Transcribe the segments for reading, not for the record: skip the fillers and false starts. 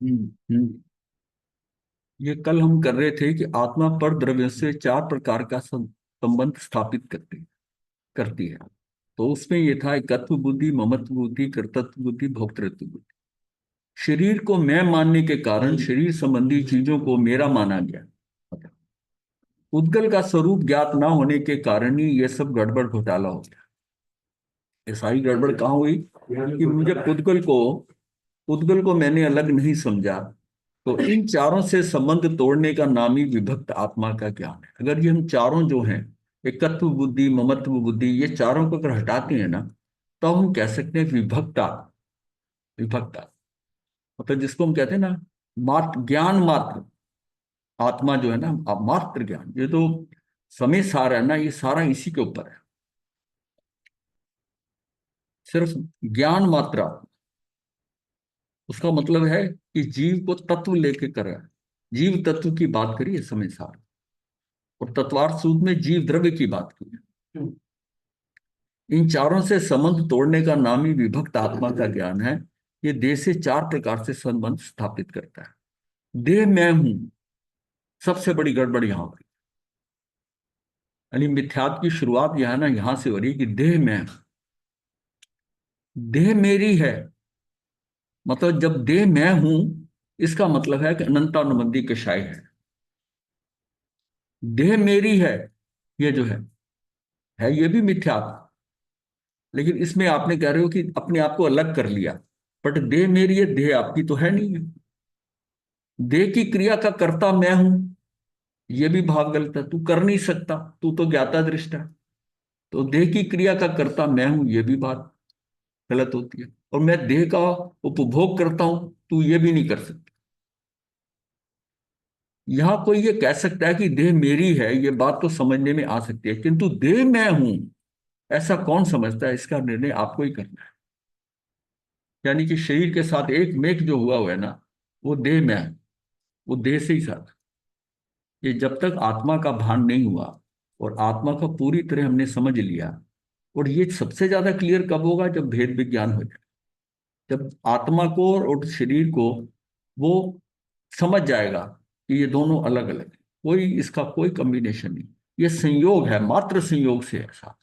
हम्म। ये कल हम कर रहे थे कि आत्मा पर द्रव्य से चार प्रकार का संबंध स्थापित करती है। तो उसमें ये था एकत्व बुद्धि, ममत्व बुद्धि, कर्तृत्व बुद्धि, भोक्तृत्व बुद्धि। शरीर को मैं मानने के कारण शरीर संबंधी चीजों को मेरा माना गया। उद्गल का स्वरूप ज्ञात ना होने के कारण ही ये सब गड़बड़ घोटाला हो गया। ये सारी गड़बड़ कहाँ हुई कि मुझे उद्गल को मैंने अलग नहीं समझा। तो इन चारों से संबंध तोड़ने का नाम ही विभक्त आत्मा का ज्ञान है। अगर ये हम चारों जो हैं, एकत्व बुद्धि, ममत्व बुद्धि, ये चारों को अगर हटाते हैं ना, तो हम कह सकते हैं विभक्त आत्मा। विभक्त आत्मा मतलब जिसको हम कहते हैं ना, मात्र ज्ञान मात्र आत्मा जो है ना, मात्र ज्ञान, ये तो समय सार है ना, ये सारा इसी के ऊपर है। सिर्फ ज्ञान मात्र आत्मा। उसका मतलब है कि जीव को तत्व लेके कर रहा है। जीव तत्व की बात करिए समय सार, और तत्वार्थ सूत्र में जीव द्रव्य की बात की है। इन चारों से संबंध तोड़ने का नाम ही विभक्त आत्मा का ज्ञान है। ये देह से चार प्रकार से संबंध स्थापित करता है। देह मैं हूं, सबसे बड़ी गड़बड़ यहां पर। यानी मिथ्यात्व की शुरुआत यह है ना, यहां से हो रही है कि देह मैं हूं, देह मेरी है। मतलब जब देह मैं हूं, इसका मतलब है कि अनंतानुबंधी कषाय है। देह मेरी है, ये जो है ये भी मिथ्यात्व। लेकिन इसमें आपने कह रहे हो कि अपने आप को अलग कर लिया। बट देह मेरी है, देह आपकी तो है नहीं है। देह की क्रिया का कर्ता मैं हूं, यह भी भाव गलत है। तू कर नहीं सकता, तू तो ज्ञाता दृष्टा है। तो देह की क्रिया का कर्ता मैं हूं, यह भी बात गलत होती है। और मैं देह का उपभोग करता हूं, तू ये भी नहीं कर सकता। यहां कोई ये कह सकता है कि देह मेरी है, ये बात तो समझने में आ सकती है, किंतु देह मैं हूं ऐसा कौन समझता है, इसका निर्णय आपको ही करना है। यानी कि शरीर के साथ एक मेक जो हुआ है ना, वो देह में है, वो देह से ही साथ। ये जब तक आत्मा का भान नहीं हुआ और आत्मा को पूरी तरह हमने समझ लिया। और ये सबसे ज्यादा क्लियर कब होगा, जब भेद विज्ञान हो जाए। जब आत्मा को और शरीर को वो समझ जाएगा कि ये दोनों अलग अलग है, कोई इसका कोई कॉम्बिनेशन नहीं, ये संयोग है, मात्र संयोग से ऐसा।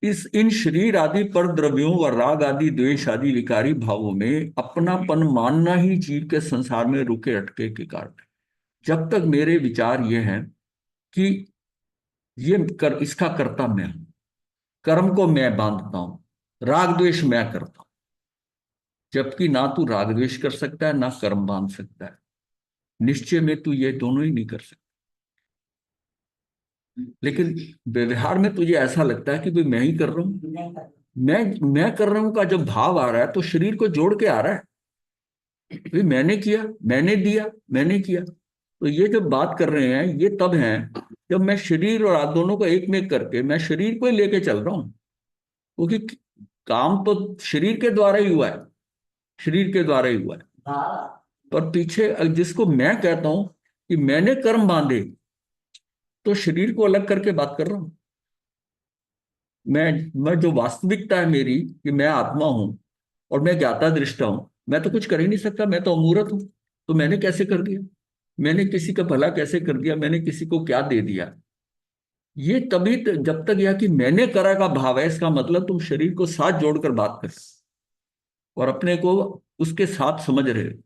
इस इन शरीर आदि पर द्रव्यों व राग आदि द्वेष आदि विकारी भावों में अपनापन मानना ही जीव के संसार में रुके अटके के कारण है। जब तक मेरे विचार ये हैं कि इसका कर्ता मैं हूं, कर्म को मैं बांधता हूं, राग द्वेष मैं करता हूं। जबकि ना तू राग द्वेष कर सकता है, ना कर्म बांध सकता है। निश्चय में तू ये दोनों ही नहीं कर सकता। लेकिन व्यवहार में तुझे ऐसा लगता है कि भाई मैं ही कर रहा हूं। मैं कर रहा हूं का जब भाव आ रहा है, तो शरीर को जोड़ के आ रहा है। भाई मैंने किया, मैंने दिया, मैंने किया। तो ये जब बात कर रहे हैं, ये तब है जब मैं शरीर और आप दोनों को एक में करके मैं शरीर को ही लेके चल रहा हूं। क्योंकि काम तो शरीर के द्वारा ही हुआ है, शरीर के द्वारा ही हुआ है। पर पीछे जिसको मैं कहता हूं कि मैंने कर्म बांधे, तो शरीर को अलग करके बात कर रहा हूं। मैं जो वास्तविकता है मेरी, कि मैं आत्मा हूं और मैं ज्ञाता दृष्टा हूं, मैं तो कुछ कर ही नहीं सकता, मैं तो अमूर्त हूं। तो मैंने कैसे कर दिया, मैंने किसी का भला कैसे कर दिया, मैंने किसी को क्या दे दिया। ये जब तक यह कि मैंने करा का भाव है, इसका मतलब तुम शरीर को साथ जोड़कर बात कर और अपने को उसके साथ समझ रहे हो।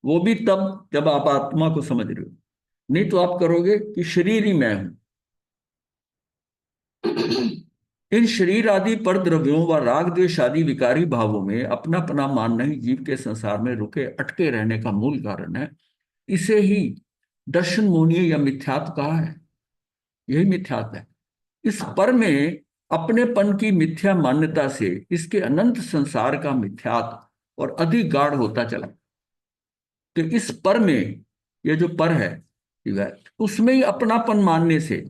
वो भी तब जब आप आत्मा को समझ रहे हो। नहीं तो आप करोगे कि शरीर ही मैं हूं। इन शरीर आदि पर द्रव्यों व राग द्वेष आदि विकारी भावों में अपना अपना मानना ही जीव के संसार में रुके अटके रहने का मूल कारण है। इसे ही दर्शन मोनीय या मिथ्यात्व कहा है। यही मिथ्यात्व है। इस पर में अपनेपन की मिथ्या मान्यता से इसके अनंत संसार का मिथ्यात्व और अधिक गाढ़ होता चला। तो इस पर में, ये जो पर है, ठीक है, उसमें ही अपनापन मानने से,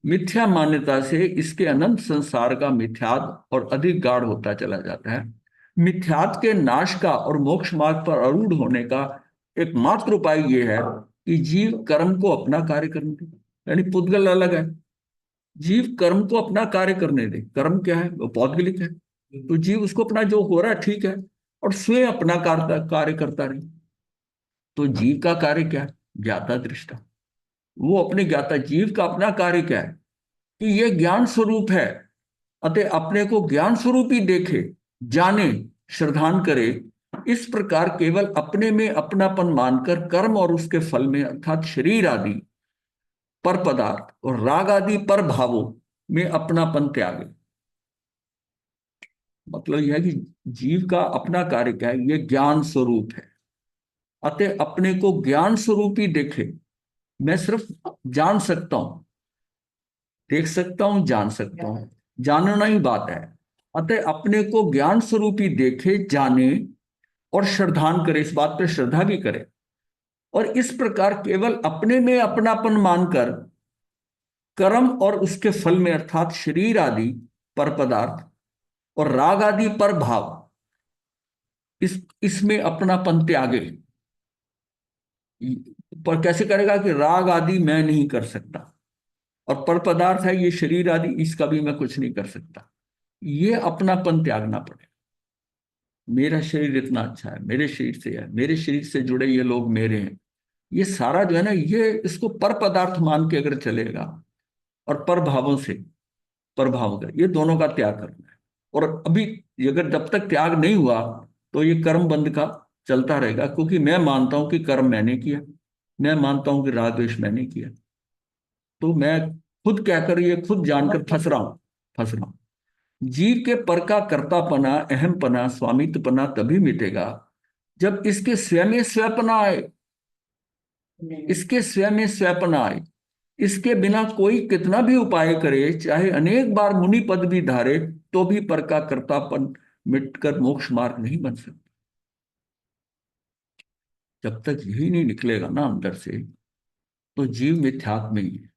मिथ्या मान्यता से इसके अनंत संसार का मिथ्यात्व और अधिक गाढ़ होता चला जाता है। मिथ्यात्व के नाश का और मोक्ष मार्ग पर आरूढ़ होने का एकमात्र उपाय यह है कि जीव कर्म को अपना कार्य करने दे। यानी पुद्गल अलग है, जीव कर्म को अपना कार्य करने दे। कर्म क्या है? वो पौद्गलिक है। तो जीव उसको अपना जो हो रहा है ठीक है, और स्वयं अपना कार्य करता रहे। तो जीव का कार्य क्या है? ज्ञाता दृष्टा। वो अपने ज्ञाता, जीव का अपना कार्य क्या है कि ये ज्ञान स्वरूप है, अतः अपने को ज्ञान स्वरूप ही देखे, जाने, श्रद्धान करे। इस प्रकार केवल अपने में अपनापन मानकर कर्म और उसके फल में अर्थात शरीर आदि पर पदार्थ और राग आदि पर भावों में अपनापन त्यागे। मतलब यह है कि जीव का अपना कार्य क्या है? ये ज्ञान स्वरूप है, अतः अपने को ज्ञान स्वरूप ही देखे। मैं सिर्फ जान सकता हूं, देख सकता हूं, जान सकता हूं, जानना ही बात है। अतः अपने को ज्ञान स्वरूप ही देखे, जाने और श्रद्धान करे, इस बात पर श्रद्धा भी करे। और इस प्रकार केवल अपने में अपनापन मानकर कर्म और उसके फल में अर्थात शरीर आदि पर पदार्थ और राग आदि पर भाव, इसमें अपनापन त्यागे। पर कैसे करेगा कि राग आदि मैं नहीं कर सकता, और पर पदार्थ है ये शरीर आदि, इसका भी मैं कुछ नहीं कर सकता। ये अपनापन त्यागना पड़ेगा। मेरा शरीर इतना अच्छा है, मेरे शरीर से है, मेरे शरीर से जुड़े ये लोग मेरे हैं, ये सारा जो है ना, ये इसको पर पदार्थ मान के अगर चलेगा और पर भावों से, पर भाव का, ये दोनों का त्याग करना है। और अभी अगर जब तक त्याग नहीं हुआ तो ये कर्म बंध का चलता रहेगा, क्योंकि मैं मानता हूं कि कर्म मैंने किया, मैं मानता हूं कि राग द्वेष मैंने किया। तो मैं खुद कहकर, ये खुद जानकर फंस रहा हूं, फंस रहा हूं। जीव के पर का कर्तापना, अहमपना, स्वामित्वपना तभी मिटेगा जब इसके स्वयं में स्वयपना आए। इसके स्वयं में स्वयपना आए। इसके बिना कोई कितना भी उपाय करे, चाहे अनेक बार मुनि पद भी धारे, तो भी पर का कर्तापन मिटकर मोक्ष मार्ग नहीं बन सकता। जब तक यही नहीं निकलेगा ना अंदर से, तो जीव मिथ्यात्व में ही है।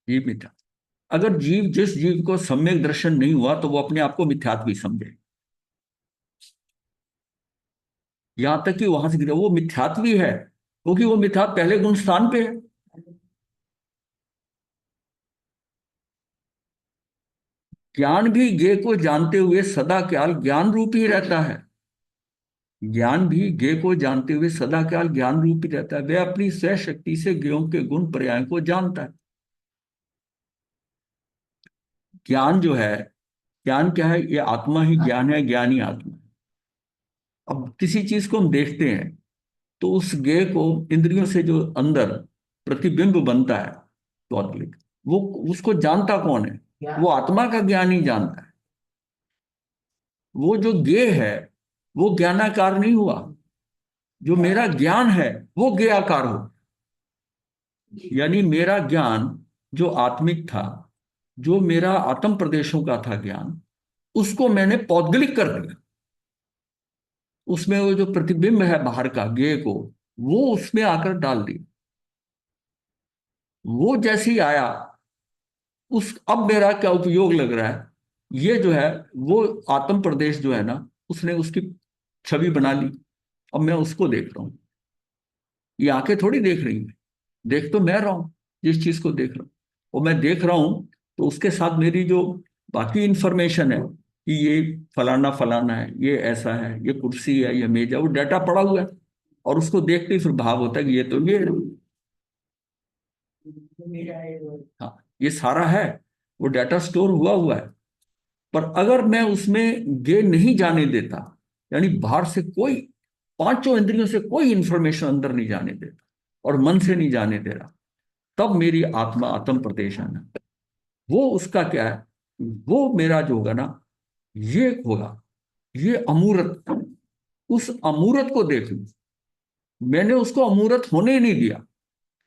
जीव मिथ्या, अगर जीव, जिस जीव को सम्यक दर्शन नहीं हुआ, तो वो अपने आप को मिथ्यात्व ही समझे। यहां तक कि वहां से गिरा वो मिथ्यात्व ही है, क्योंकि वो मिथ्यात्व पहले गुण स्थान पे है। ज्ञान भी ज्ञ को जानते हुए सदा काल ज्ञान रूप ही रहता है। ज्ञान भी ज्ञ को जानते हुए सदा काल ज्ञान रूप ही रहता है। वह अपनी स्व शक्ति से ज्ञों के गुण पर्याय को जानता है। ज्ञान जो है, ज्ञान क्या है? ये आत्मा ही ज्ञान है, ज्ञान ही आत्मा है। अब किसी चीज को हम देखते हैं, तो उस ज्ञ को इंद्रियों से जो अंदर प्रतिबिंब बनता है, पौद्गलिक, वो उसको जानता कौन है? वो आत्मा का ज्ञान ही जानता है। वो जो ज्ञ है वो ज्ञानाकार नहीं हुआ, जो मेरा ज्ञान है वो ज्ञ आकार हो। यानी मेरा ज्ञान जो आत्मिक था, जो मेरा आत्म प्रदेशों का था ज्ञान, उसको मैंने पौद्गलिक कर दिया। उसमें वो जो प्रतिबिंब है बाहर का ज्ञ को, वो उसमें आकर डाल दिया। वो जैसे ही आया, उस अब मेरा क्या उपयोग लग रहा है? ये जो है, वो आत्म प्रदेश जो है ना, उसने उसकी छवि बना ली। अब मैं उसको देख रहा हूं। ये आंखें थोड़ी देख रही हैं, देख तो मैं रहा हूं, जिस चीज को देख रहा हूं। और मैं देख रहा हूं, तो उसके साथ मेरी जो बाकी इंफॉर्मेशन है कि ये फलाना फलाना है, ये ऐसा है, ये कुर्सी है, ये मेज है, वो डाटा पड़ा हुआ है। और उसको देखते ही फिर भाव होता है कि ये तो ये है। हाँ, ये सारा है, वो डाटा स्टोर हुआ हुआ है। पर अगर मैं उसमें गे नहीं जाने देता, यानी बाहर से कोई, पांचों इंद्रियों से कोई इंफॉर्मेशन अंदर नहीं जाने देता, और मन से नहीं जाने दे रहा, तब मेरी आत्मा आत्म प्रदेशन है। वो उसका क्या है? वो मेरा जो होगा ना, ये होगा, ये अमूर्त। उस अमूर्त को देख लूं। मैंने उसको अमूर्त होने ही नहीं दिया,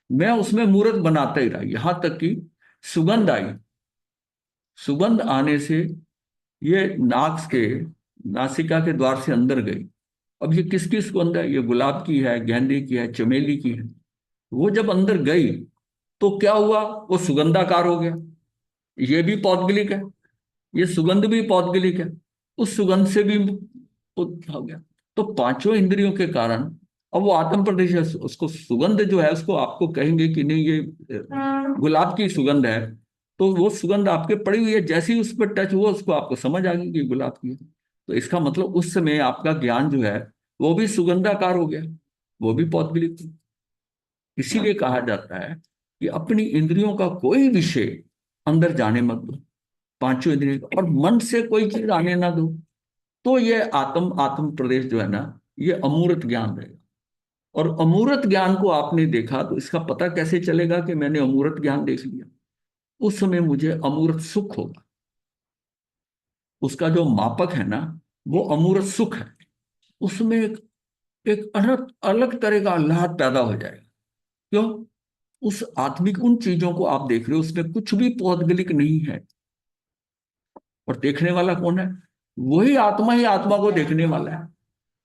मैं उसमें मूर्त बनाता ही रहा, यहां तक कि सुगंध आई। सुगंध आने से ये नाक के, नासिका के द्वार से अंदर गई। अब ये किसकी सुगंध है? ये गुलाब की है, गेंदे की है, चमेली की है। वो जब अंदर गई, तो क्या हुआ? वो सुगंधाकार हो गया। ये भी पौद्गलिक है, ये सुगंध भी पौद्गलिक है। उस सुगंध से भी हो गया। तो पांचों इंद्रियों के कारण अब वो आत्म प्रदेश है, उसको सुगंध जो है उसको आपको कहेंगे कि नहीं ये गुलाब की सुगंध है, तो वो सुगंध आपके पड़ी हुई है, जैसे ही उस पर टच हुआ उसको आपको समझ आ गई कि गुलाब की है। तो इसका मतलब उस समय आपका ज्ञान जो है वो भी सुगंधाकार हो गया, वो भी पौद्गलिक। इसीलिए कहा जाता है कि अपनी इंद्रियों का कोई विषय अंदर जाने मत दो, पांचों इंद्रियों का, और मन से कोई चीज आने ना दो। तो ये आत्म आत्म प्रदेश जो है ना, ये अमूर्त ज्ञान रहेगा। और अमूर्त ज्ञान को आपने देखा तो इसका पता कैसे चलेगा कि मैंने अमूर्त ज्ञान देख लिया? उस समय मुझे अमूर्त सुख होगा। उसका जो मापक है ना, वो अमूर्त सुख है। उसमें एक अलग अलग तरह का आह्लाद पैदा हो जाएगा। क्यों? उस आत्मिक उन चीजों को आप देख रहे हो, उसमें कुछ भी पौद्गलिक नहीं है। और देखने वाला कौन है? वही आत्मा ही आत्मा को देखने वाला है।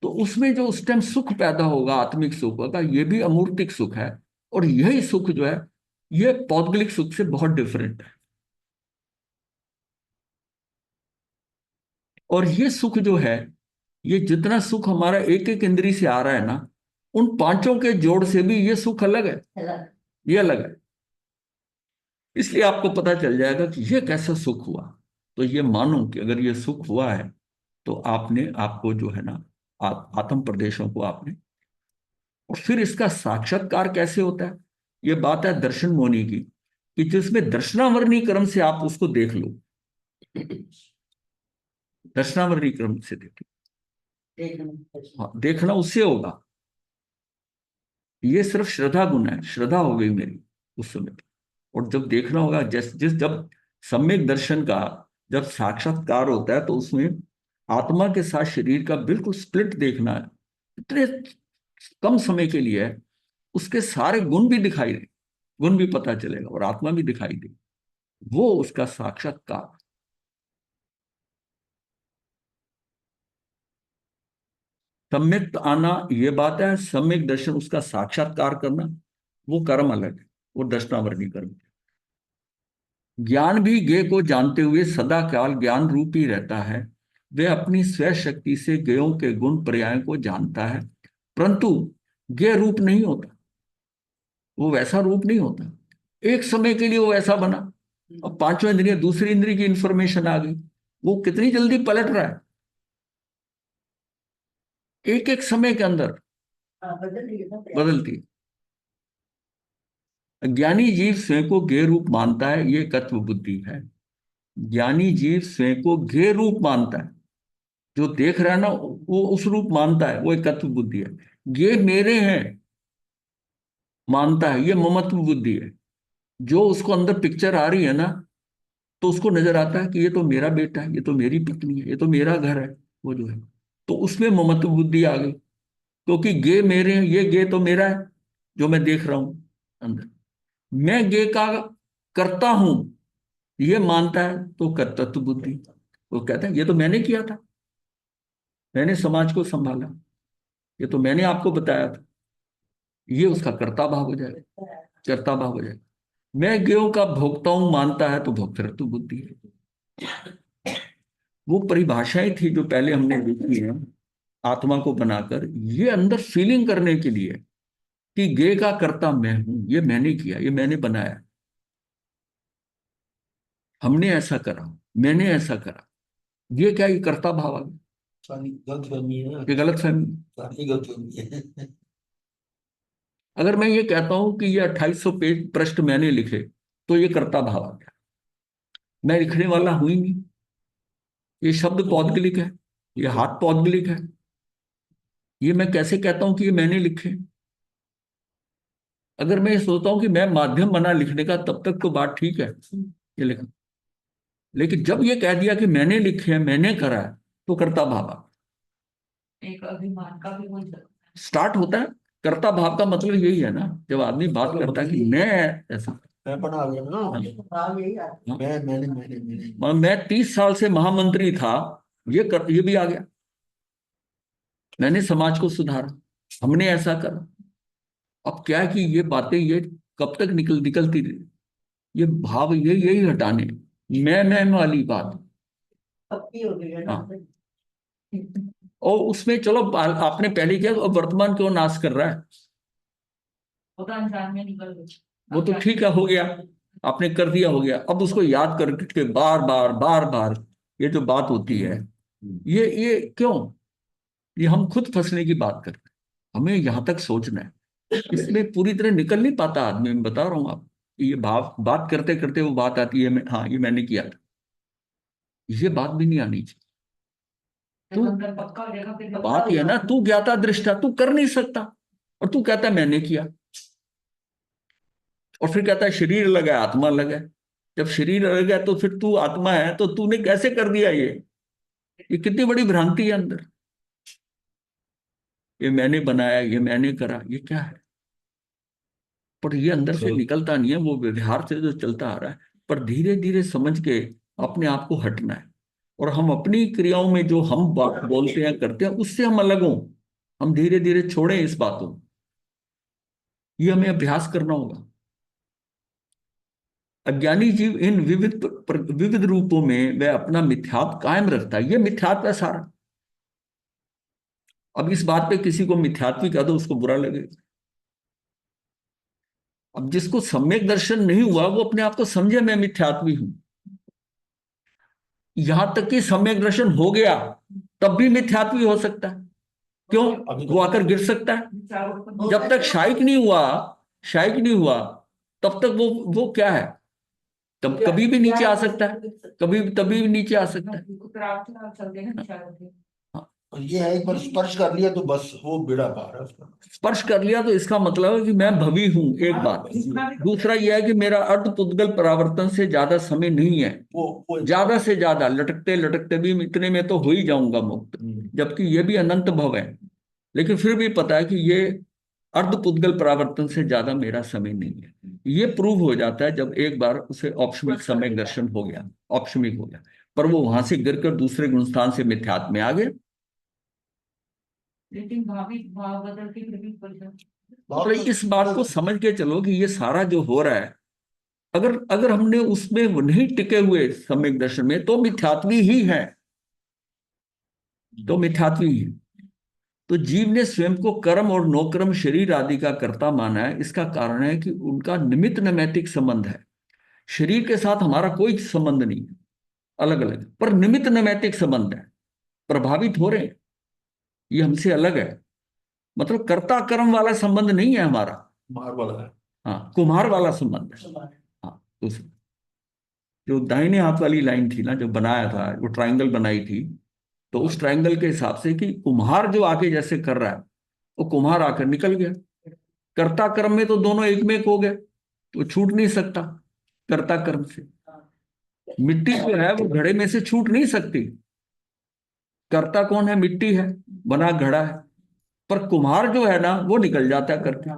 तो उसमें जो उस टाइम सुख पैदा होगा, आत्मिक सुख होगा, ये भी अमूर्तिक सुख है। और यही सुख जो है, ये पौद्गलिक सुख से बहुत डिफरेंट है। और ये सुख जो है, ये जितना सुख हमारा एक एक इंद्री से आ रहा है ना, उन पांचों के जोड़ से भी ये सुख अलग है, ये अलग है। इसलिए आपको पता चल जाएगा कि ये कैसा सुख हुआ। तो ये मानो कि अगर ये सुख हुआ है, तो आपने, आपको जो है ना, आत्म प्रदेशों को आपने। और फिर इसका साक्षात्कार कैसे होता है? ये बात है दर्शन मोनि की, कि जिसमें दर्शनावरणी क्रम से आप उसको देख लो। दर्शनावरणी क्रम से देखो। हाँ, देखना उससे होगा। ये सिर्फ श्रद्धा गुण है, श्रद्धा हो गई मेरी उस समय। और जब देखना होगा, जब सम्यक दर्शन का जब साक्षात्कार होता है, तो उसमें आत्मा के साथ शरीर का बिल्कुल स्प्लिट देखना है। इतने कम समय के लिए है, उसके सारे गुण भी दिखाई दे, गुण भी पता चलेगा और आत्मा भी दिखाई दे। वो उसका साक्षात्कार। सम्यक आना ये बात है, सम्यक दर्शन उसका साक्षात्कार करना, वो कर्म अलग है, वो दर्शनावरणी कर्म है। ज्ञान भी ज्ञ को जानते हुए सदा काल ज्ञान रूप ही रहता है। वे अपनी स्वय शक्ति से ज्ञों के गुण पर्याय को जानता है, परंतु ज्ञ रूप नहीं होता, वो वैसा रूप नहीं होता। एक समय के लिए वो ऐसा बना, अब पांचों इंद्रिय, दूसरी इंद्रिय की इंफॉर्मेशन आ गई, वो कितनी जल्दी पलट रहा है, एक एक समय के अंदर बदलती है। ज्ञानी जीव स्वयं को ज्ञेय रूप मानता है, ये तत्व बुद्धि है। ज्ञानी जीव स्वयं को ज्ञेय रूप मानता है, जो देख रहा है ना वो उस रूप मानता है, वो एक तत्व बुद्धि है। ये मेरे हैं मानता है, ये ममत्व बुद्धि है। जो उसको अंदर पिक्चर आ रही है ना, तो उसको नजर आता है कि ये तो मेरा बेटा है, ये तो मेरी पत्नी है, ये तो मेरा घर है, वो जो है। तो उसमें ममत्व बुद्धि आ गई, क्योंकि ये मेरे हैं, ये गे तो मेरा है, जो मैं देख रहा हूं अंदर। मैं गे का करता हूं, ये मानता है, तो कर्तृत्व बुद्धि। वो कहता है ये तो मैंने किया था, मैंने समाज को संभाला, ये तो मैंने आपको बताया था। ये उसका कर्ता भाव हो जाएगा, कर्ता भाव हो जाएगा। मैं ज्ञों का भोगता हूं मानता है, तो भोक्तृत्व बुद्धि है। वो परिभाषाएं थी जो पहले हमने देखी है आत्मा को बनाकर, ये अंदर फीलिंग करने के लिए कि गे का कर्ता मैं हूं, ये मैंने किया, ये मैंने बनाया, हमने ऐसा करा, मैंने ऐसा करा। ये क्या, ये कर्ता भाव आ गया। सारी गलत फहमी है ना, ये गलत फहमी। सारी गलत फहमी है। अगर मैं ये कहता हूं कि ये 2800 पेज पृष्ठ मैंने लिखे, तो ये कर्ता भाव आ गया। मैं लिखने वाला हूं ही नहीं। ये शब्द पौद्गलिक है, ये हाथ पौद्गलिक है। ये मैं कैसे कहता हूं कि ये मैंने लिखे? अगर मैं ये सोचता हूं कि मैं माध्यम बना लिखने का, तब तक तो बात ठीक है, ये लिखा। लेकिन जब ये कह दिया कि मैंने लिखे हैं, मैंने करा है, तो कर्ता भाव आ एक अभिमान का भी वही स्टार्ट होता है। कर्ता भाव का मतलब यही है ना, जब आदमी बात करता है कि मैं ऐसा। मैं पढ़ा गया ना, भाव यही आता है। हाँ, मैंने मैं 30 साल से महामंत्री था, ये भी आ गया। मैंने समाज को सुधारा, हमने ऐसा करा। अब क्या है कि ये बातें ये कब तक निकलती रही? ये भाव ये यही हटाने, मैं वाली बात। पक्की हो गई है ना। हाँ, और उसमें चलो आपने पहले किया, और वर्तमान क्यों नाश कर रहा है? वो तो अनजान में निकल गई। वो तो ठीक है, हो गया, आपने कर दिया, हो गया। अब उसको याद करके बार बार बार बार ये जो बात होती है, ये क्यों? ये हम खुद फंसने की बात करते हैं। हमें यहां तक सोचना है, इसमें पूरी तरह निकल नहीं पाता आदमी। मैं बता रहा हूँ आप, ये भाव बात करते करते वो बात आती है, हाँ ये मैंने किया था, ये बात भी नहीं आनी चाहिए। जब तू, अंदर पक्का हो जाएगा फिर बात ये है ना, तू ज्ञाता दृष्टा, तू कर नहीं सकता, और तू कहता है मैंने किया, और फिर कहता है शरीर लगा है, आत्मा लगा है। जब शरीर लगा है तो फिर तू आत्मा है, तो तूने कैसे कर दिया ये कितनी बड़ी भ्रांति है अंदर। ये मैंने बनाया, ये मैंने करा, ये क्या है? पर ये अंदर से निकलता नहीं है, वो व्यवहार से जो चलता आ रहा है। पर धीरे धीरे समझ के अपने आप को हटना है, और हम अपनी क्रियाओं में जो हम बात बोलते हैं करते हैं उससे हम अलग हों। हम धीरे धीरे छोड़ें इस बातों को। ये हमें अभ्यास करना होगा। अज्ञानी जीव इन विविध रूपों में वह अपना मिथ्यात्व कायम रखता है। ये मिथ्यात्व है सारा। अब इस बात पे किसी को मिथ्यात्व कह दो, उसको बुरा लगेगा। अब जिसको सम्यक दर्शन नहीं हुआ, वो अपने आप को समझे मैं मिथ्यात्वी हूं। यहां तक कि सम्यक दर्शन हो गया तब भी मिथ्यात्वी हो सकता है। क्यों? वो आकर गिर सकता है। जब तक शायक नहीं हुआ, शायक नहीं हुआ, तब तक वो क्या है? तब कभी भी नीचे आ सकता है, कभी तभी भी नीचे आ सकता है। हाँ, और ये है, एक बार स्पर्श कर लिया तो बस वो बेड़ा पार है उसका। स्पर्श कर लिया तो इसका मतलब है कि मैं भवी हूं, एक बात। दूसरा यह है कि मेरा अर्ध पुद्गल परावर्तन से ज्यादा समय नहीं है। वो ज्यादा से ज्यादा लटकते लटकते भी इतने में तो हो ही जाऊंगा मुक्त, जबकि ये भी अनंत भव है। लेकिन फिर भी पता है कि ये अर्ध पुद्गल परावर्तन से ज्यादा मेरा समय नहीं है। ये प्रूव हो जाता है जब एक बार उसे औपशमिक समय दर्शन हो गया, औपशमिक हो गया। पर वो वहां से गिरकर दूसरे गुणस्थान से मिथ्यात्व में आ गए। लेकिन भाभी भाव बदल के फिर भी बोल जाते। तो इस बात को समझ के चलो कि ये सारा जो हो रहा है, अगर अगर हमने उसमें नहीं टिके हुए सम्यक दर्शन में, तो मिथ्यात्वी ही है, तो मिथ्यात्वी ही है। तो जीव ने स्वयं को कर्म और नौकर्म शरीर आदि का कर्ता माना है। इसका कारण है कि उनका निमित्त नैमित्तिक संबंध है। शरीर के साथ हमारा कोई संबंध नहीं है, अलग अलग, पर निमित्त नैमित्तिक संबंध है। प्रभावित हो रहे हैं, ये हमसे अलग है। मतलब कर्ता कर्म वाला संबंध नहीं है हमारा। मार वाला है। हाँ, कुम्हार वाला संबंध है। हाँ, जो दाहिने हाथ वाली लाइन थी ना, जो बनाया था, वो ट्रायंगल बनाई थी, तो उस ट्रायंगल के हिसाब से कि कुम्हार जो आके जैसे कर रहा है, वो कुम्हार आकर निकल गया। कर्ता कर्म में तो दोनों एक में एक हो गए, तो छूट नहीं सकता कर्ता कर्म से। मिट्टी जो है वो घड़े में से छूट नहीं सकती। कर्ता कौन है? मिट्टी है, बना घड़ा है। पर कुम्हार जो है ना, वो निकल जाता है करके।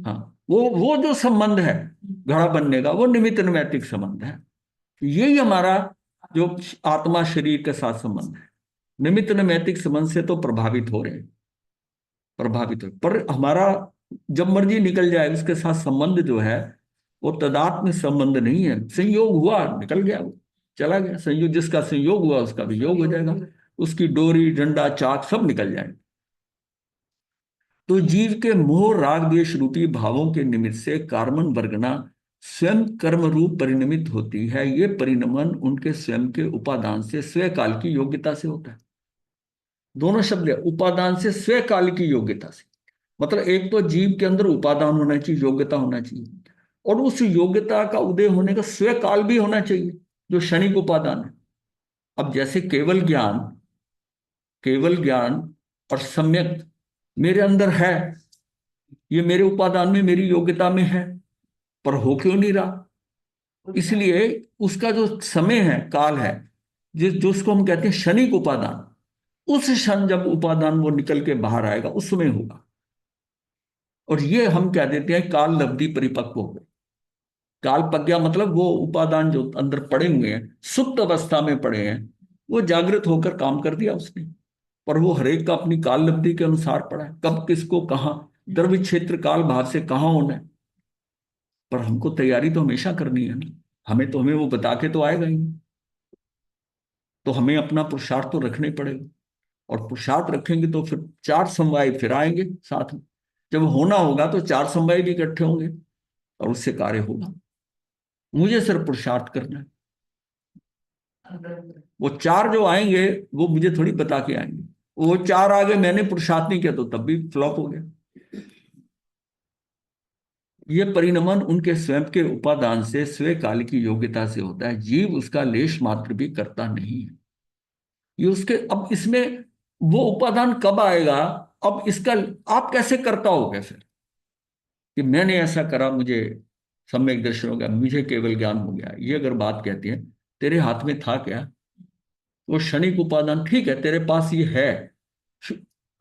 हाँ, वो जो संबंध है घड़ा बनने का, वो निमित्त नैमित्तिक संबंध है। यही हमारा जो आत्मा शरीर के साथ संबंध है। निमित्त नैमित्तिक संबंध से तो प्रभावित हो रहे हैं, प्रभावित हो, पर हमारा जब मर्जी निकल जाए, उसके साथ संबंध जो है वो तदात्म संबंध नहीं है। संयोग हुआ, निकल गया, वो चला गया। संयोग, जिसका संयोग हुआ उसका वियोग हो जाएगा। उसकी डोरी डंडा चाक सब निकल जाएंगे। तो जीव के मोह राग द्वेष रूपी भावों के निमित्त से कार्मन वर्गना स्वयं कर्म रूप परिणमित होती है। ये परिणमन उनके स्वयं के उपादान से स्वयं काल की योग्यता से होता है। दोनों शब्द है, उपादान से स्वयं काल की योग्यता से। मतलब एक तो जीव के अंदर उपादान होना चाहिए, योग्यता होना चाहिए, और उस योग्यता का उदय होने का स्वयं काल भी होना चाहिए, जो क्षणिक उपादान है। अब जैसे केवल ज्ञान और सम्यक मेरे अंदर है, ये मेरे उपादान में, मेरी योग्यता में है, पर हो क्यों नहीं रहा? इसलिए उसका जो समय है, काल है, जो उसको हम कहते हैं क्षणिक उपादान, उस क्षण जब उपादान वो निकल के बाहर आएगा, उस समय होगा। और ये हम कह देते हैं काल लब्धि परिपक्व हो गई। काल प्रज्ञा मतलब वो उपादान जो अंदर पड़े हुए हैं, सुप्त अवस्था में पड़े हैं, वो जागृत होकर काम कर दिया उसने। पर वो हरेक का अपनी काल लब्धि के अनुसार पड़ा है, कब किसको कहाँ, द्रव्य क्षेत्र काल भाव से कहाँ होना है। पर हमको तैयारी तो हमेशा करनी है ना। हमें वो बता के तो आएगा ही नहीं। तो हमें अपना पुरुषार्थ तो रखना ही पड़ेगा। और पुरुषार्थ रखेंगे तो फिर चार समवाय फिर आएंगे साथ में। जब होना होगा तो चार समवाय भी इकट्ठे होंगे और उससे कार्य होगा। मुझे सिर्फ पुरुषार्थ करना है। वो चार जो आएंगे वो मुझे थोड़ी बता के आएंगे। वो चार आगे मैंने पुरुषार्थ नहीं किया तो तब भी फ्लॉप हो गया। ये परिणमन उनके स्वयं के उपादान से स्वयं काल की योग्यता से होता है। जीव उसका लेश मात्र भी करता नहीं है। ये उसके, अब इसमें वो उपादान कब आएगा? अब इसका आप कैसे करता होगे फिर कि मैंने ऐसा करा, मुझे सम्यक दर्शन हो गया, मुझे केवल ज्ञान हो गया। ये अगर बात कहती है, तेरे हाथ में था क्या? वो क्षणिक उपादान ठीक है, तेरे पास ये है,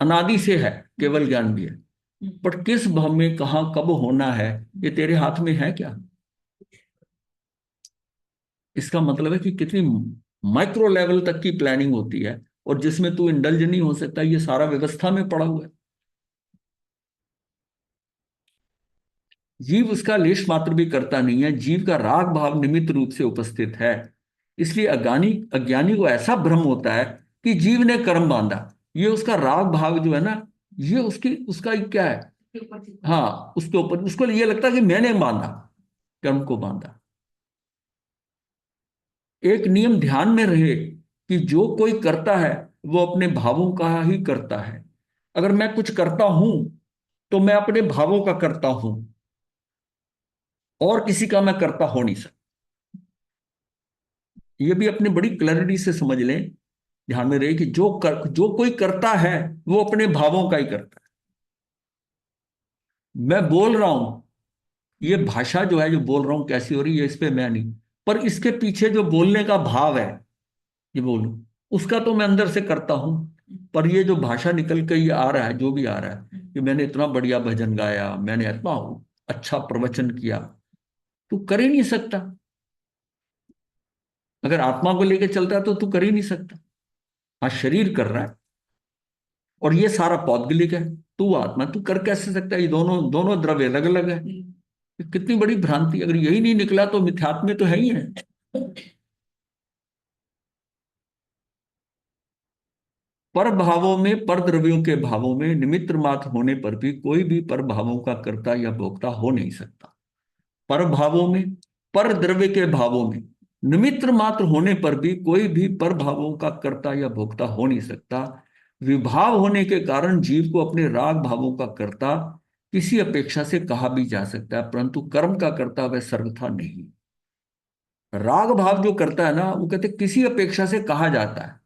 अनादि से है, केवल ज्ञान भी है, पर किस भाव में कहा कब होना है ये तेरे हाथ में है क्या? इसका मतलब है कि कितनी माइक्रो लेवल तक की प्लानिंग होती है, और जिसमें तू इंडल्ज नहीं हो सकता, ये सारा व्यवस्था में पड़ा हुआ है। जीव उसका लेश मात्र भी करता नहीं है। जीव का राग भाव निमित्त रूप से उपस्थित है। इसलिए अज्ञानी अज्ञानी को ऐसा भ्रम होता है कि जीव ने कर्म बांधा। ये उसका राग भाव जो है ना, ये उसकी उसका क्या है? हाँ, उसके ऊपर उसको ये लगता है कि मैंने बांधा, कर्म को बांधा। एक नियम ध्यान में रहे कि जो कोई करता है वो अपने भावों का ही करता है। अगर मैं कुछ करता हूं तो मैं अपने भावों का करता हूं, और किसी का मैं करता हो नहीं सकता। ये भी अपने बड़ी क्लैरिटी से समझ लें, ध्यान में रहे कि जो कोई करता है वो अपने भावों का ही करता है। मैं बोल रहा हूं, ये भाषा जो है जो बोल रहा हूं कैसी हो रही है इस पे मैं नहीं, पर इसके पीछे जो बोलने का भाव है, ये बोलूं, उसका तो मैं अंदर से करता हूं। पर ये जो भाषा निकल के ये आ रहा है, जो भी आ रहा है कि मैंने इतना बढ़िया भजन गाया, मैंने इतना अच्छा प्रवचन किया, तू कर ही नहीं सकता। अगर आत्मा को लेके चलता है तो तू कर ही नहीं सकता। हाँ, शरीर कर रहा है और ये सारा पौद्गलिक है। तू आत्मा, तू कर कैसे सकता है? ये दोनों दोनों द्रव्य अलग अलग है। ये कितनी बड़ी भ्रांति! अगर यही नहीं निकला तो मिथ्यात्व में तो है ही है। पर भावों में, पर द्रव्यों के भावों में निमित्त मात्र होने पर भी कोई भी पर भावों का कर्ता या भोक्ता हो नहीं सकता। पर भावों में, पर द्रव्य के भावों में निमित्त मात्र होने पर भी कोई भी पर भावों का कर्ता या भोक्ता हो नहीं सकता। विभाव होने के कारण जीव को अपने राग भावों का कर्ता किसी अपेक्षा से कहा भी जा सकता है, परंतु कर्म का कर्ता वह सर्वथा नहीं। राग भाव जो करता है ना, वो कहते किसी अपेक्षा से कहा जाता है,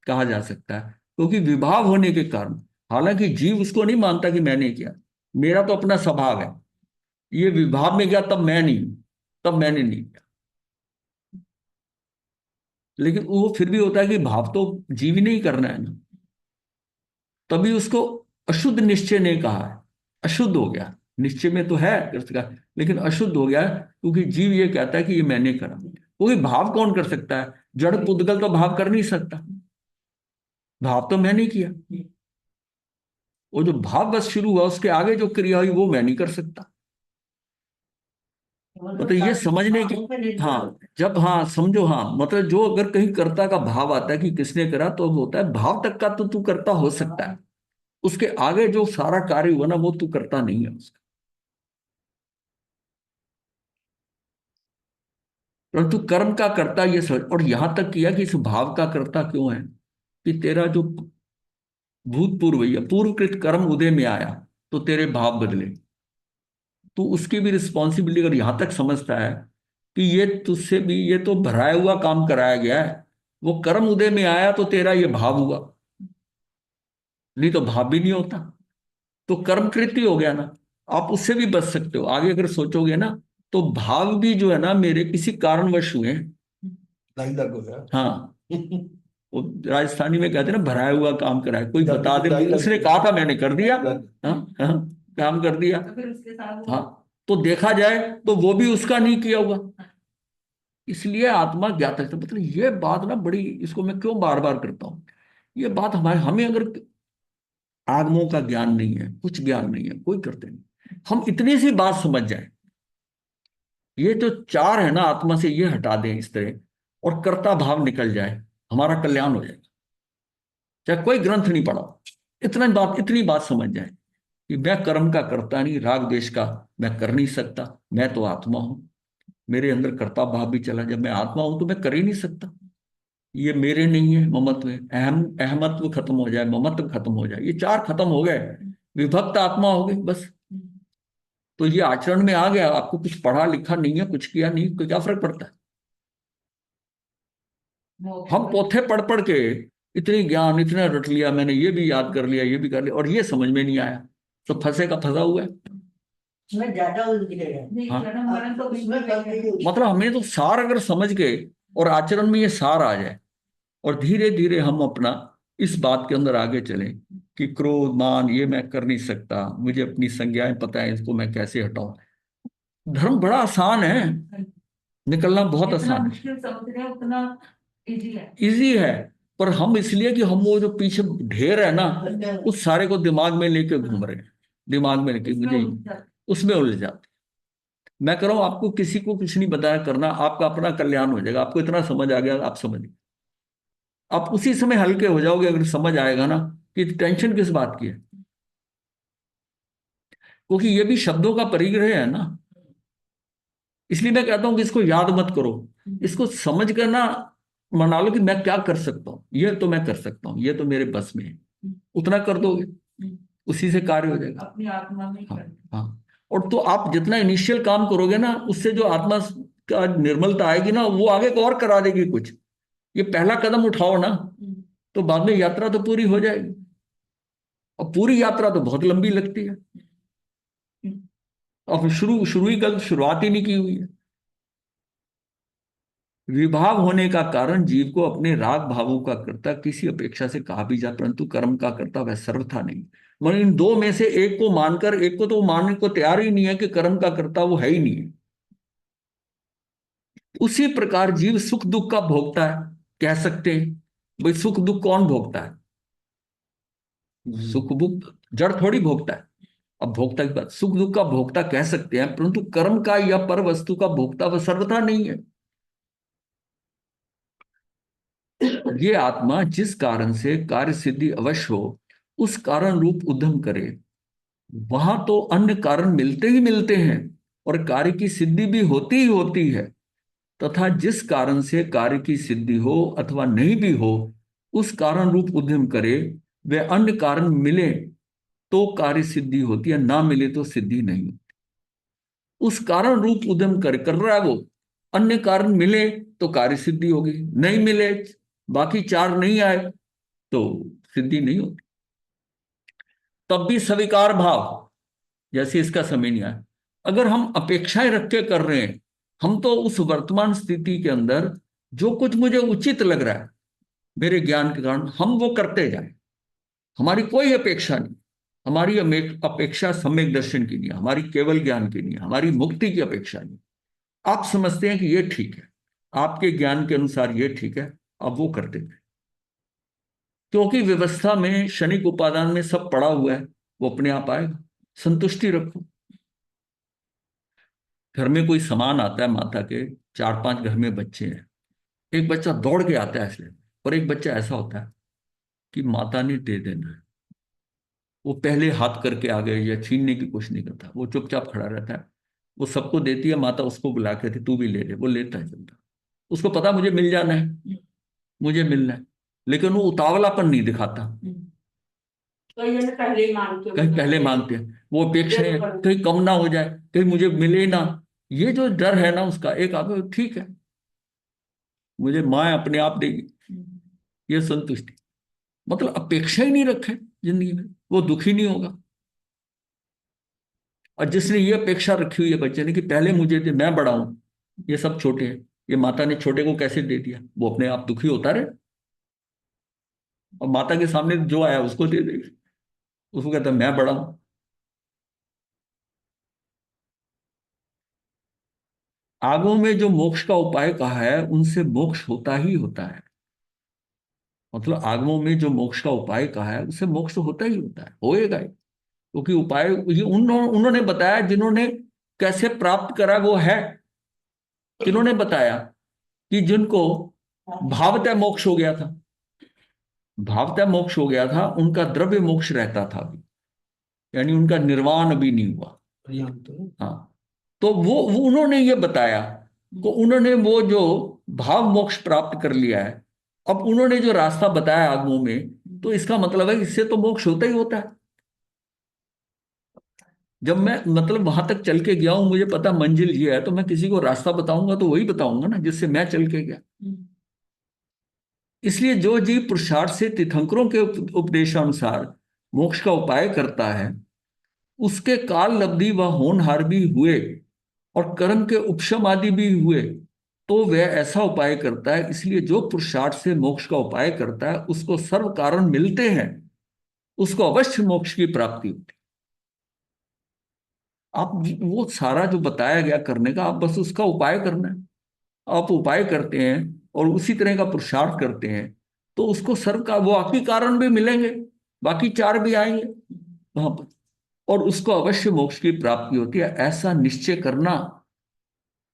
कहा जा सकता है, क्योंकि विभाव होने के कारण। हालांकि जीव उसको नहीं मानता कि मैंने किया, मेरा तो अपना स्वभाव है, ये विभाव में गया तब मैं नहीं हूं, तब मैंने नहीं किया। लेकिन वो फिर भी होता है कि भाव तो जीव ही नहीं करना है ना, तभी उसको अशुद्ध निश्चय ने कहा है। अशुद्ध हो गया, निश्चय में तो है कृष्ण का, लेकिन अशुद्ध हो गया क्योंकि जीव ये कहता है कि ये मैंने करा। क्योंकि भाव कौन कर सकता है? जड़ पुद्गल तो भाव कर नहीं सकता, भाव तो मैंने किया। वो जो भाव बस शुरू हुआ, उसके आगे जो क्रिया हुई वो मैं नहीं कर सकता। मतलब ये समझने की, हाँ, जब, हाँ समझो, हाँ मतलब जो अगर कहीं कर्ता का भाव आता है कि किसने करा, तो वो होता है भाव तक का तो तू करता हो सकता है, उसके आगे जो सारा कार्य हुआ ना वो तू करता नहीं है उसका। परंतु कर्म का कर्ता ये समझ, और यहां तक किया कि इस भाव का कर्ता क्यों है, कि तेरा जो भूतपूर्व या पूर्वकृत कर्म उदय में आया तो तेरे भाव बदले। तू उसकी भी रिस्पॉन्सिबिलिटी अगर यहां तक समझता है कि ये तुझसे भी ये तो भराया हुआ काम कराया गया है, वो कर्म उदय में आया तो तेरा ये भाव हुआ, नहीं तो भाव भी नहीं होता, तो कर्म कृत्य हो गया ना। आप उससे भी बच सकते हो आगे अगर सोचोगे ना, तो भाव भी जो है ना मेरे किसी कारणवश हुए हैं। लाई लग हो गया। हाँ, वो राजस्थानी में कहते हैं ना, भराया हुआ काम कराया, कोई जादू बता की दे, दाई लग उसने गई। कहा था मैंने कर दिया। हाँ, हाँ, काम कर दिया। तो फिर उसके साथ वो हाँ, तो देखा जाए तो वो भी उसका नहीं किया हुआ। इसलिए आत्मा ज्ञात है। तो मतलब ये बात ना बड़ी, इसको मैं क्यों बार बार करता हूं, ये बात हमारे, हमें अगर आगमों का ज्ञान नहीं है, कुछ ज्ञान नहीं है, कोई करते नहीं, हम इतनी सी बात समझ जाए, ये जो चार है ना आत्मा से, ये हटा दें इस तरह, और कर्ता भाव निकल जाए, हमारा कल्याण हो जाएगा। चाहे कोई ग्रंथ नहीं पढ़ा, इतनी बात समझ जाए कि मैं कर्म का करता नहीं, राग द्वेष का मैं कर नहीं सकता, मैं तो आत्मा हूं। मेरे अंदर कर्ता भाव भी चला, जब मैं आत्मा हूं तो मैं कर ही नहीं सकता। ये मेरे नहीं है, ममत्व है, अहमत्व खत्म हो जाए, ममत्व खत्म हो जाए, ये चार खत्म हो गए, विभक्त आत्मा हो गई बस। तो ये आचरण में आ गया, आपको कुछ पढ़ा लिखा नहीं है, कुछ किया नहीं, तो क्या फर्क पड़ता है? मोक्ष हम का- पोथे पढ़ पढ़ के इतनी ज्ञान इतना रट लिया, मैंने ये भी याद कर लिया, ये भी कर लिया, और ये समझ में नहीं आया, तो फंसे का फंसा हुआ है। उसमें ज्यादा उलझ गए हैं। नहीं, हाँ। जन्म मरण तो उसमें बिल्कुल गलती नहीं है। की मतलब हमें तो सार अगर समझ के और आचरण में ये सार आ जाए, और धीरे धीरे हम अपना इस बात के अंदर आगे चलें कि क्रोध मान ये मैं कर नहीं सकता, मुझे अपनी संज्ञाएं पता है, इसको मैं कैसे हटाऊं। धर्म बड़ा आसान है, निकलना बहुत जितना आसान है, मुश्किल समझ रहे हैं उतना इजी है। इजी है। पर हम इसलिए कि हम वो जो पीछे ढेर है ना, उस सारे को दिमाग में लेके घूम रहे हैं, दिमाग में लेके उसमें मुझे उलझ जाते उसमें उलझ जाते। मैं कह रहा हूं आपको किसी को कुछ नहीं बताया करना, आपका अपना कल्याण हो जाएगा। आपको इतना समझ आ गया, आप समझ, आप उसी समय हल्के हो जाओगे अगर समझ आएगा ना कि टेंशन किस बात की है। क्योंकि ये भी शब्दों का परिग्रह है ना, इसलिए मैं कहता हूं कि इसको याद मत करो, इसको समझ कर ना मना लो कि मैं क्या कर सकता हूं, ये तो मैं कर सकता हूं, ये तो मेरे बस में है, उतना कर दोगे, उसी से कार्य हो जाएगा। अपनी आत्मा में ही हाँ। करते हाँ। और तो आप जितना इनिशियल काम करोगे ना, उससे जो आत्मा का निर्मलता आएगी ना, वो आगे को और करा देगी कुछ। ये पहला कदम उठाओ ना, हैं। तो बाद में यात्रा तो पूरी हो जाएगी। और पूरी यात्रा तो बहुत लंबी लगती है, और शुरू शुरू ही गलत, शुरुआत ही नहीं की हुई है। विभाग होने का कारण जीव को अपने राग भावों का कर्ता किसी अपेक्षा से कहा भी जाए, परंतु कर्म का कर्ता वह सर्वथा नहीं। मतलब इन दो में से एक को मानकर, एक को तो मानने को तैयार ही नहीं है कि कर्म का कर्ता वो है ही नहीं है। उसी प्रकार जीव सुख दुख का भोगता है, कह सकते हैं। भाई सुख दुख कौन भोगता है? सुख दुख जड़ थोड़ी भोगता है। अब भोक्ता की बात, सुख दुख का भोक्ता कह सकते हैं, परंतु कर्म का या पर वस्तु का भोक्ता वह सर्वथा नहीं है। ये आत्मा जिस कारण से कार्य सिद्धि अवश्य हो, उस कारण रूप उद्यम करे, वहां तो अन्य कारण मिलते ही मिलते हैं, और कार्य की सिद्धि भी होती ही होती है। तथा जिस कारण से कार्य की सिद्धि हो अथवा नहीं भी हो, उस कारण रूप उद्यम करे, वे अन्य कारण मिले तो कार्य सिद्धि होती है, ना मिले तो सिद्धि नहीं। उस कारण रूप उद्यम कर रहा है वो, अन्य कारण मिले तो कार्य सिद्धि होगी, नहीं मिले, बाकी चार नहीं आए, तो सिद्धि नहीं होती। तब भी स्वीकार भाव, जैसे इसका समय नहीं आया, अगर हम अपेक्षाएं रख के कर रहे हैं, हम तो उस वर्तमान स्थिति के अंदर जो कुछ मुझे उचित लग रहा है मेरे ज्ञान के कारण, हम वो करते जाए, हमारी कोई अपेक्षा नहीं। हमारी अपेक्षा सम्यक दर्शन की नहीं है, हमारी केवल ज्ञान की नहीं है, हमारी मुक्ति की अपेक्षा नहीं। आप समझते हैं कि ये ठीक है, आपके ज्ञान के अनुसार ये ठीक है, अब वो करते थे। क्योंकि व्यवस्था में क्षणिक उपादान में सब पड़ा हुआ है, वो अपने आप आएगा। संतुष्टि रखो। घर में कोई सामान आता है माता के, चार पांच घर में बच्चे हैं, एक बच्चा दौड़ के आता है इसलिए, और एक बच्चा ऐसा होता है कि माता ने दे देना है, वो पहले हाथ करके आ गए या छीनने की कोशिश नहीं करता, वो चुपचाप खड़ा रहता है। वो सबको देती है माता, उसको बुला के थी तू भी ले ले, वो लेता है चलता, उसको पता मुझे मिल जाना है, मुझे मिलना है, लेकिन वो उतावलापन नहीं दिखाता। तो ये पहले ही मांगते कहीं पहले मांगते हैं, वो अपेक्षा है कहीं कम ना हो जाए, कहीं मुझे मिले ना, ये जो डर है ना उसका, एक आगे ठीक है, मुझे माँ अपने आप देगी, ये संतुष्टि। मतलब अपेक्षा ही नहीं रखे जिंदगी में, वो दुखी नहीं होगा। और जिसने ये अपेक्षा रखी हुई है बच्चे ने कि पहले मुझे दे, मैं बड़ा हूं, ये सब छोटे हैं, ये माता ने छोटे को कैसे दे दिया, वो अपने आप दुखी होता रहे, और माता के सामने जो आया उसको दे देगी, उसको कहता है मैं बड़ा हूं। आगमों में जो मोक्ष का उपाय कहा है, उनसे मोक्ष होता ही होता है। मतलब आगमों में जो मोक्ष का उपाय कहा है, उससे मोक्ष तो होता ही होता है, होएगा ही। क्योंकि उपाय ये उन्होंने बताया, जिन्होंने कैसे प्राप्त करा वो है। किन्होंने बताया? कि जिनको भावतः मोक्ष हो गया था, भावता मोक्ष हो गया था, उनका द्रव्य मोक्ष रहता था अभी, यानी उनका निर्वाण अभी नहीं हुआ। पर्याप्त। हाँ, तो वो उन्होंने ये बताया, तो उन्होंने वो जो भाव मोक्ष प्राप्त कर लिया है, अब उन्होंने जो रास्ता बताया आगमों में, तो इसका मतलब है कि इससे तो मोक्ष होता ही होता है। जब मैं मतलब वहां तक चल के गया हूं, मुझे पता मंजिल ये है, तो मैं किसी को रास्ता बताऊंगा तो वही बताऊंगा ना जिससे मैं चल के गया। इसलिए जो जीव पुरुषार्थ से तीर्थंकरों के उपदेशानुसार मोक्ष का उपाय करता है, उसके काल लब्धि व होनहार भी हुए और कर्म के उपशम आदि भी हुए, तो वह ऐसा उपाय करता है। इसलिए जो पुरुषार्थ से मोक्ष का उपाय करता है, उसको सर्व कारण मिलते हैं, उसको अवश्य मोक्ष की प्राप्ति होती है। आप वो सारा जो बताया गया करने का, आप बस उसका उपाय करना है। आप उपाय करते हैं और उसी तरह का पुरुषार्थ करते हैं, तो उसको सर्व का वो बाकी कारण भी मिलेंगे, बाकी चार भी आएंगे वहां पर, और उसको अवश्य मोक्ष की प्राप्ति होती है। ऐसा निश्चय करना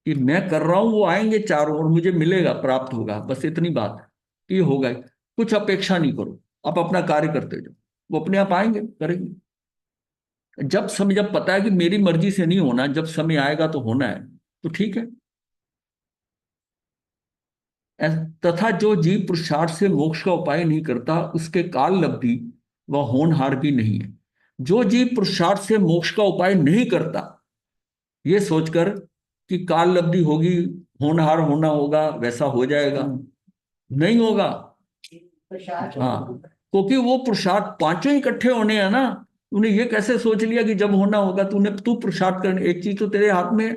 कि मैं कर रहा हूं, वो आएंगे चारों और मुझे मिलेगा, प्राप्त होगा, बस इतनी बात है कि ये होगा ही। कुछ अपेक्षा नहीं करो, आप अपना कार्य करते जाओ, वो अपने आप आएंगे, करेंगे। जब पता है कि मेरी मर्जी से नहीं होना, जब समय आएगा तो होना है, तो ठीक है। तथा जो जीव पुरुषार्थ से मोक्ष का उपाय नहीं करता, उसके काल लब्धि व होनहार भी नहीं है। जो जीव पुरुषार्थ से मोक्ष का उपाय नहीं करता, ये सोचकर कि काल लब्धि होगी, होनहार होना होगा, वैसा हो जाएगा, नहीं होगा। हाँ, क्योंकि वो पुरुषार्थ पांचों ही इकट्ठे होने हैं ना। तूने ये कैसे सोच लिया कि जब होना होगा, तू पुरुषार्थ करने, एक चीज तो तेरे हाथ में है,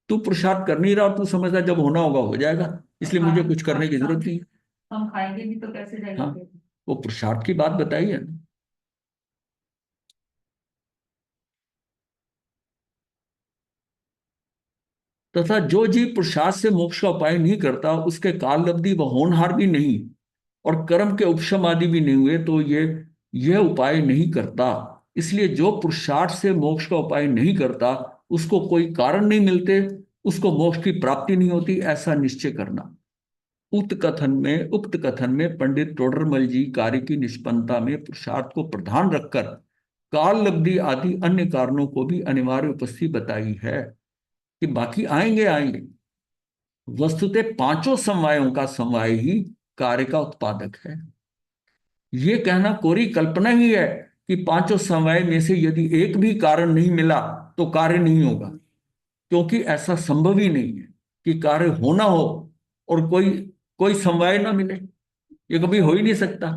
तू पुरुषार्थ कर नहीं रहा और तू समझता है जब होना होगा हो जाएगा, इसलिए मुझे कुछ करने की जरूरत नहीं। हम खाएंगे भी तो कैसे हाँ, जाएंगे? वो पुरुषार्थ की बात बताई है। तथा जो जीव पुरुषार्थ से मोक्ष का उपाय नहीं करता, उसके काल लब्धि व होनहार भी नहीं और कर्म के उपशम आदि भी नहीं हुए, तो यह उपाय नहीं करता। इसलिए जो पुरुषार्थ से मोक्ष का उपाय नहीं करता, उसको कोई कारण नहीं मिलते, उसको मोक्ष की प्राप्ति नहीं होती, ऐसा निश्चय करना। उक्त कथन में पंडित टोडरमल जी कार्य की निष्पन्नता में पुरुषार्थ को प्रधान रखकर काल लब्धि आदि अन्य कारणों को भी अनिवार्य उपस्थिति बताई है, कि बाकी आएंगे आएंगे। वस्तुतः पांचों समवायों का समवाय ही कार्य का उत्पादक है। ये कहना कोरी कल्पना ही है कि पांचों समवाय में से यदि एक भी कारण नहीं मिला तो कार्य नहीं होगा, क्योंकि ऐसा संभव ही नहीं है कि कार्य होना हो और कोई कोई समवाय ना मिले। ये कभी हो ही नहीं सकता।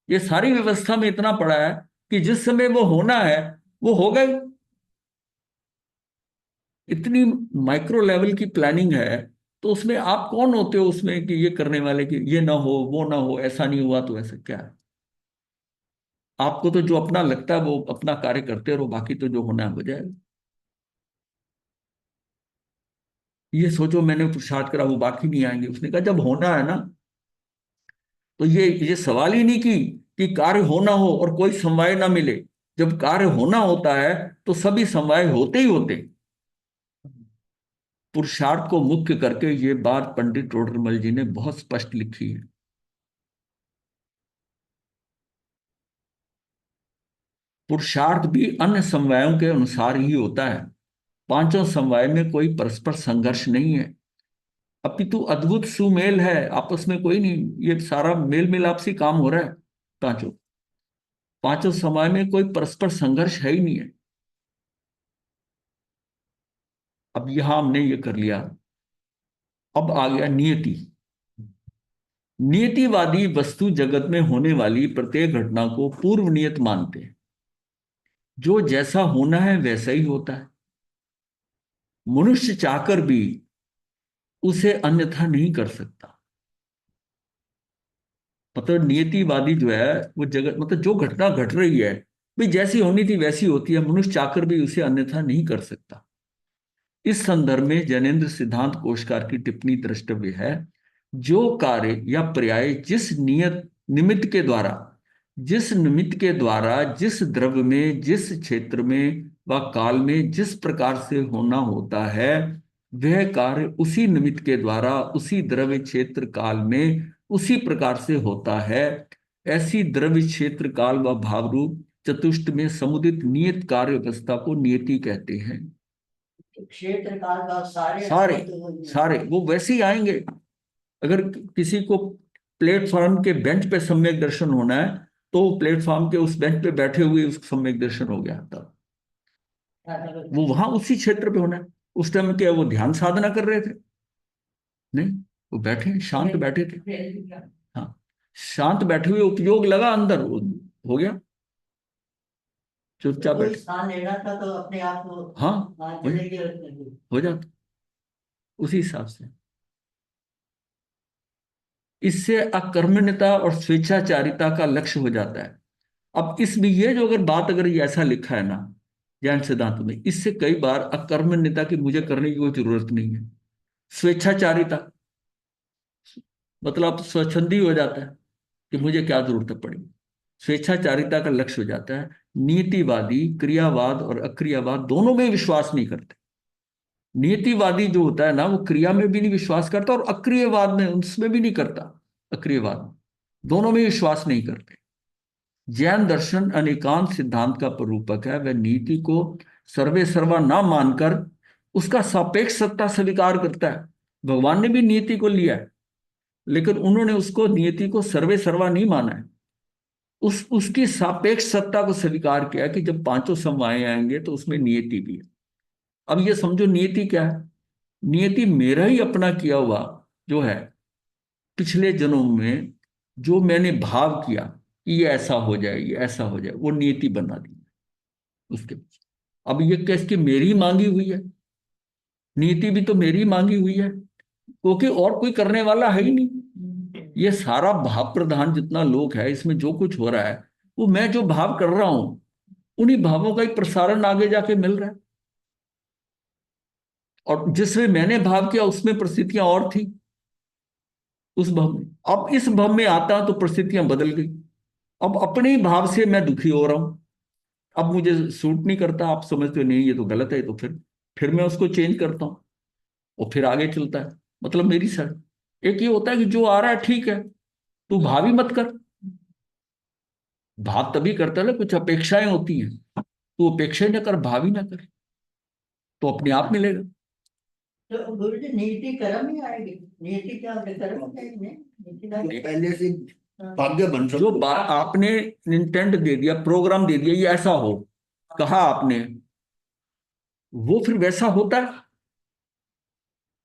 ये सारी व्यवस्था में इतना पड़ा है कि जिस समय वो होना है वो हो गई। इतनी माइक्रो लेवल की प्लानिंग है, तो उसमें आप कौन होते हो उसमें कि ये करने वाले कि ये ना हो, वो ना हो, ऐसा नहीं हुआ तो ऐसा क्या है। आपको तो जो अपना लगता है वो अपना कार्य करते रहो, बाकी तो जो होना है हो जाएगा। ये सोचो मैंने पुरुषार्थ करा वो बाकी नहीं आएंगे, उसने कहा जब होना है ना, तो ये सवाल ही नहीं कि कार्य होना हो और कोई समवाय ना मिले। जब कार्य होना होता है तो सभी समवाय होते ही होते हैं। पुरुषार्थ को मुख्य करके ये बात पंडित टोडरमल जी ने बहुत स्पष्ट लिखी है। पुरुषार्थ भी अन्य समवायों के अनुसार ही होता है। पांचों समवाय में कोई परस्पर संघर्ष नहीं है, अपितु अद्भुत सुमेल है, आपस में कोई नहीं, ये सारा मेल मिलाप से काम हो रहा है। पांचों पांचों समवाय में कोई परस्पर संघर्ष है ही नहीं है। अब यहां हमने ये कर लिया। अब आ गया नियति। नियतिवादी वस्तु जगत में होने वाली प्रत्येक घटना को पूर्व नियत मानते हैं। जो जैसा होना है वैसा ही होता है, मनुष्य चाहकर भी उसे अन्यथा नहीं कर सकता। मतलब नियतिवादी जो है वो जगत, मतलब जो घटना घट रही है भाई जैसी होनी थी वैसी होती है, मनुष्य चाहकर भी उसे अन्यथा नहीं कर सकता। इस संदर्भ में जैनेन्द्र सिद्धांत कोशकार की टिप्पणी द्रष्टव्य है। जो कार्य या पर्याय जिस नियत निमित्त के द्वारा जिस द्रव्य में, जिस क्षेत्र में व काल में जिस प्रकार से होना होता है, वह कार्य उसी निमित्त के द्वारा उसी द्रव्य क्षेत्र काल में उसी प्रकार से होता है। ऐसी द्रव्य क्षेत्र काल व भाव रूप चतुष्ट में समुदित नियत कार्य व्यवस्था को नियति कहते हैं। क्षेत्र काल का सारे सारे तो सारे वो वैसे ही आएंगे। अगर किसी को प्लेटफॉर्म के बेंच पे सम्यक दर्शन होना है तो प्लेटफॉर्म के उस बेंच पे बैठे हुए उसको सम्यक दर्शन हो गया, तब वो वहां उसी क्षेत्र पे होना है। उस टाइम क्या वो ध्यान साधना कर रहे थे? नहीं, वो बैठे शांत बैठे थे। हाँ, शांत बैठे हुए उपयोग लगा अंदर, वो हो गया, चुपचाप कोई बैठे। स्थान लेना था तो अपने आप को हाँ, चले गए। हो जाता उसी हिसाब से। इससे अकर्मण्यता और स्वेच्छाचारिता का लक्ष्य हो जाता है। अब इसमें ये जो अगर बात अगर ये ऐसा लिखा है ना ज्ञान सिद्धांत में, इससे कई बार अकर्मण्यता की मुझे करने की कोई जरूरत नहीं है, स्वेच्छाचारिता मतलब स्वच्छंदी हो जाता है कि मुझे क्या जरूरत पड़ेगी, स्वेच्छाचारिता का लक्ष्य हो जाता है। नीतिवादी क्रियावाद और अक्रियावाद दोनों में विश्वास नहीं करते। नीतिवादी जो होता है ना वो क्रिया में भी नहीं विश्वास करता और अक्रियवाद में उसमें भी नहीं करता। अक्रियवाद दोनों में विश्वास नहीं करते। जैन दर्शन अनेकांत सिद्धांत का प्ररूपक है। वह नीति को सर्वे सर्वा ना मानकर उसका सापेक्ष सत्ता स्वीकार करता है। भगवान ने भी नीति को लिया है लेकिन उन्होंने उसको नियति को सर्वे सर्वा नहीं माना है। उसकी सापेक्ष सत्ता को स्वीकार किया कि जब पांचों समवाय आएंगे तो उसमें नियति भी है। अब ये समझो नियति क्या है? नियति मेरा ही अपना किया हुआ जो है, पिछले जन्म में जो मैंने भाव किया कि ये ऐसा हो जाए, ये ऐसा हो जाए, वो नियति बना दी उसके पीछे। अब ये कैसे कि मेरी मांगी हुई है, नीति भी तो मेरी मांगी हुई है क्योंकि और कोई करने वाला है ही नहीं। ये सारा भाव प्रधान जितना लोग है इसमें जो कुछ हो रहा है वो मैं जो भाव कर रहा हूं उन्हीं भावों का ही प्रसारण आगे जाके मिल रहा है। और जिसमें मैंने भाव किया उसमें परिस्थितियां और थी उस भव में, अब इस भव में आता तो परिस्थितियां बदल गई। अब अपने ही भाव से मैं दुखी हो रहा हूं, अब मुझे सूट नहीं करता, आप समझते हो नहीं ये तो गलत है, तो फिर मैं उसको चेंज करता हूं और फिर आगे चलता है। मतलब मेरी सर एक ये होता है कि जो आ रहा है ठीक है, तू भाव ही मत कर। भाव तभी करता है ना कुछ अपेक्षाएं होती हैं, तू अपेक्षा ही ना कर, भाव ही ना कर, तो अपने आप मिलेगा। तो गुरु जी नीति कर्म ही आएगी। नीति क्या होता है? कर्म होता है नहीं? नीति ना पहले से भाग्य बन जो सकता बात आपने इंटेंट दे दिया, प्रोग्राम दे दिया, ये ऐसा हो कहा आपने, वो फिर वैसा होता है।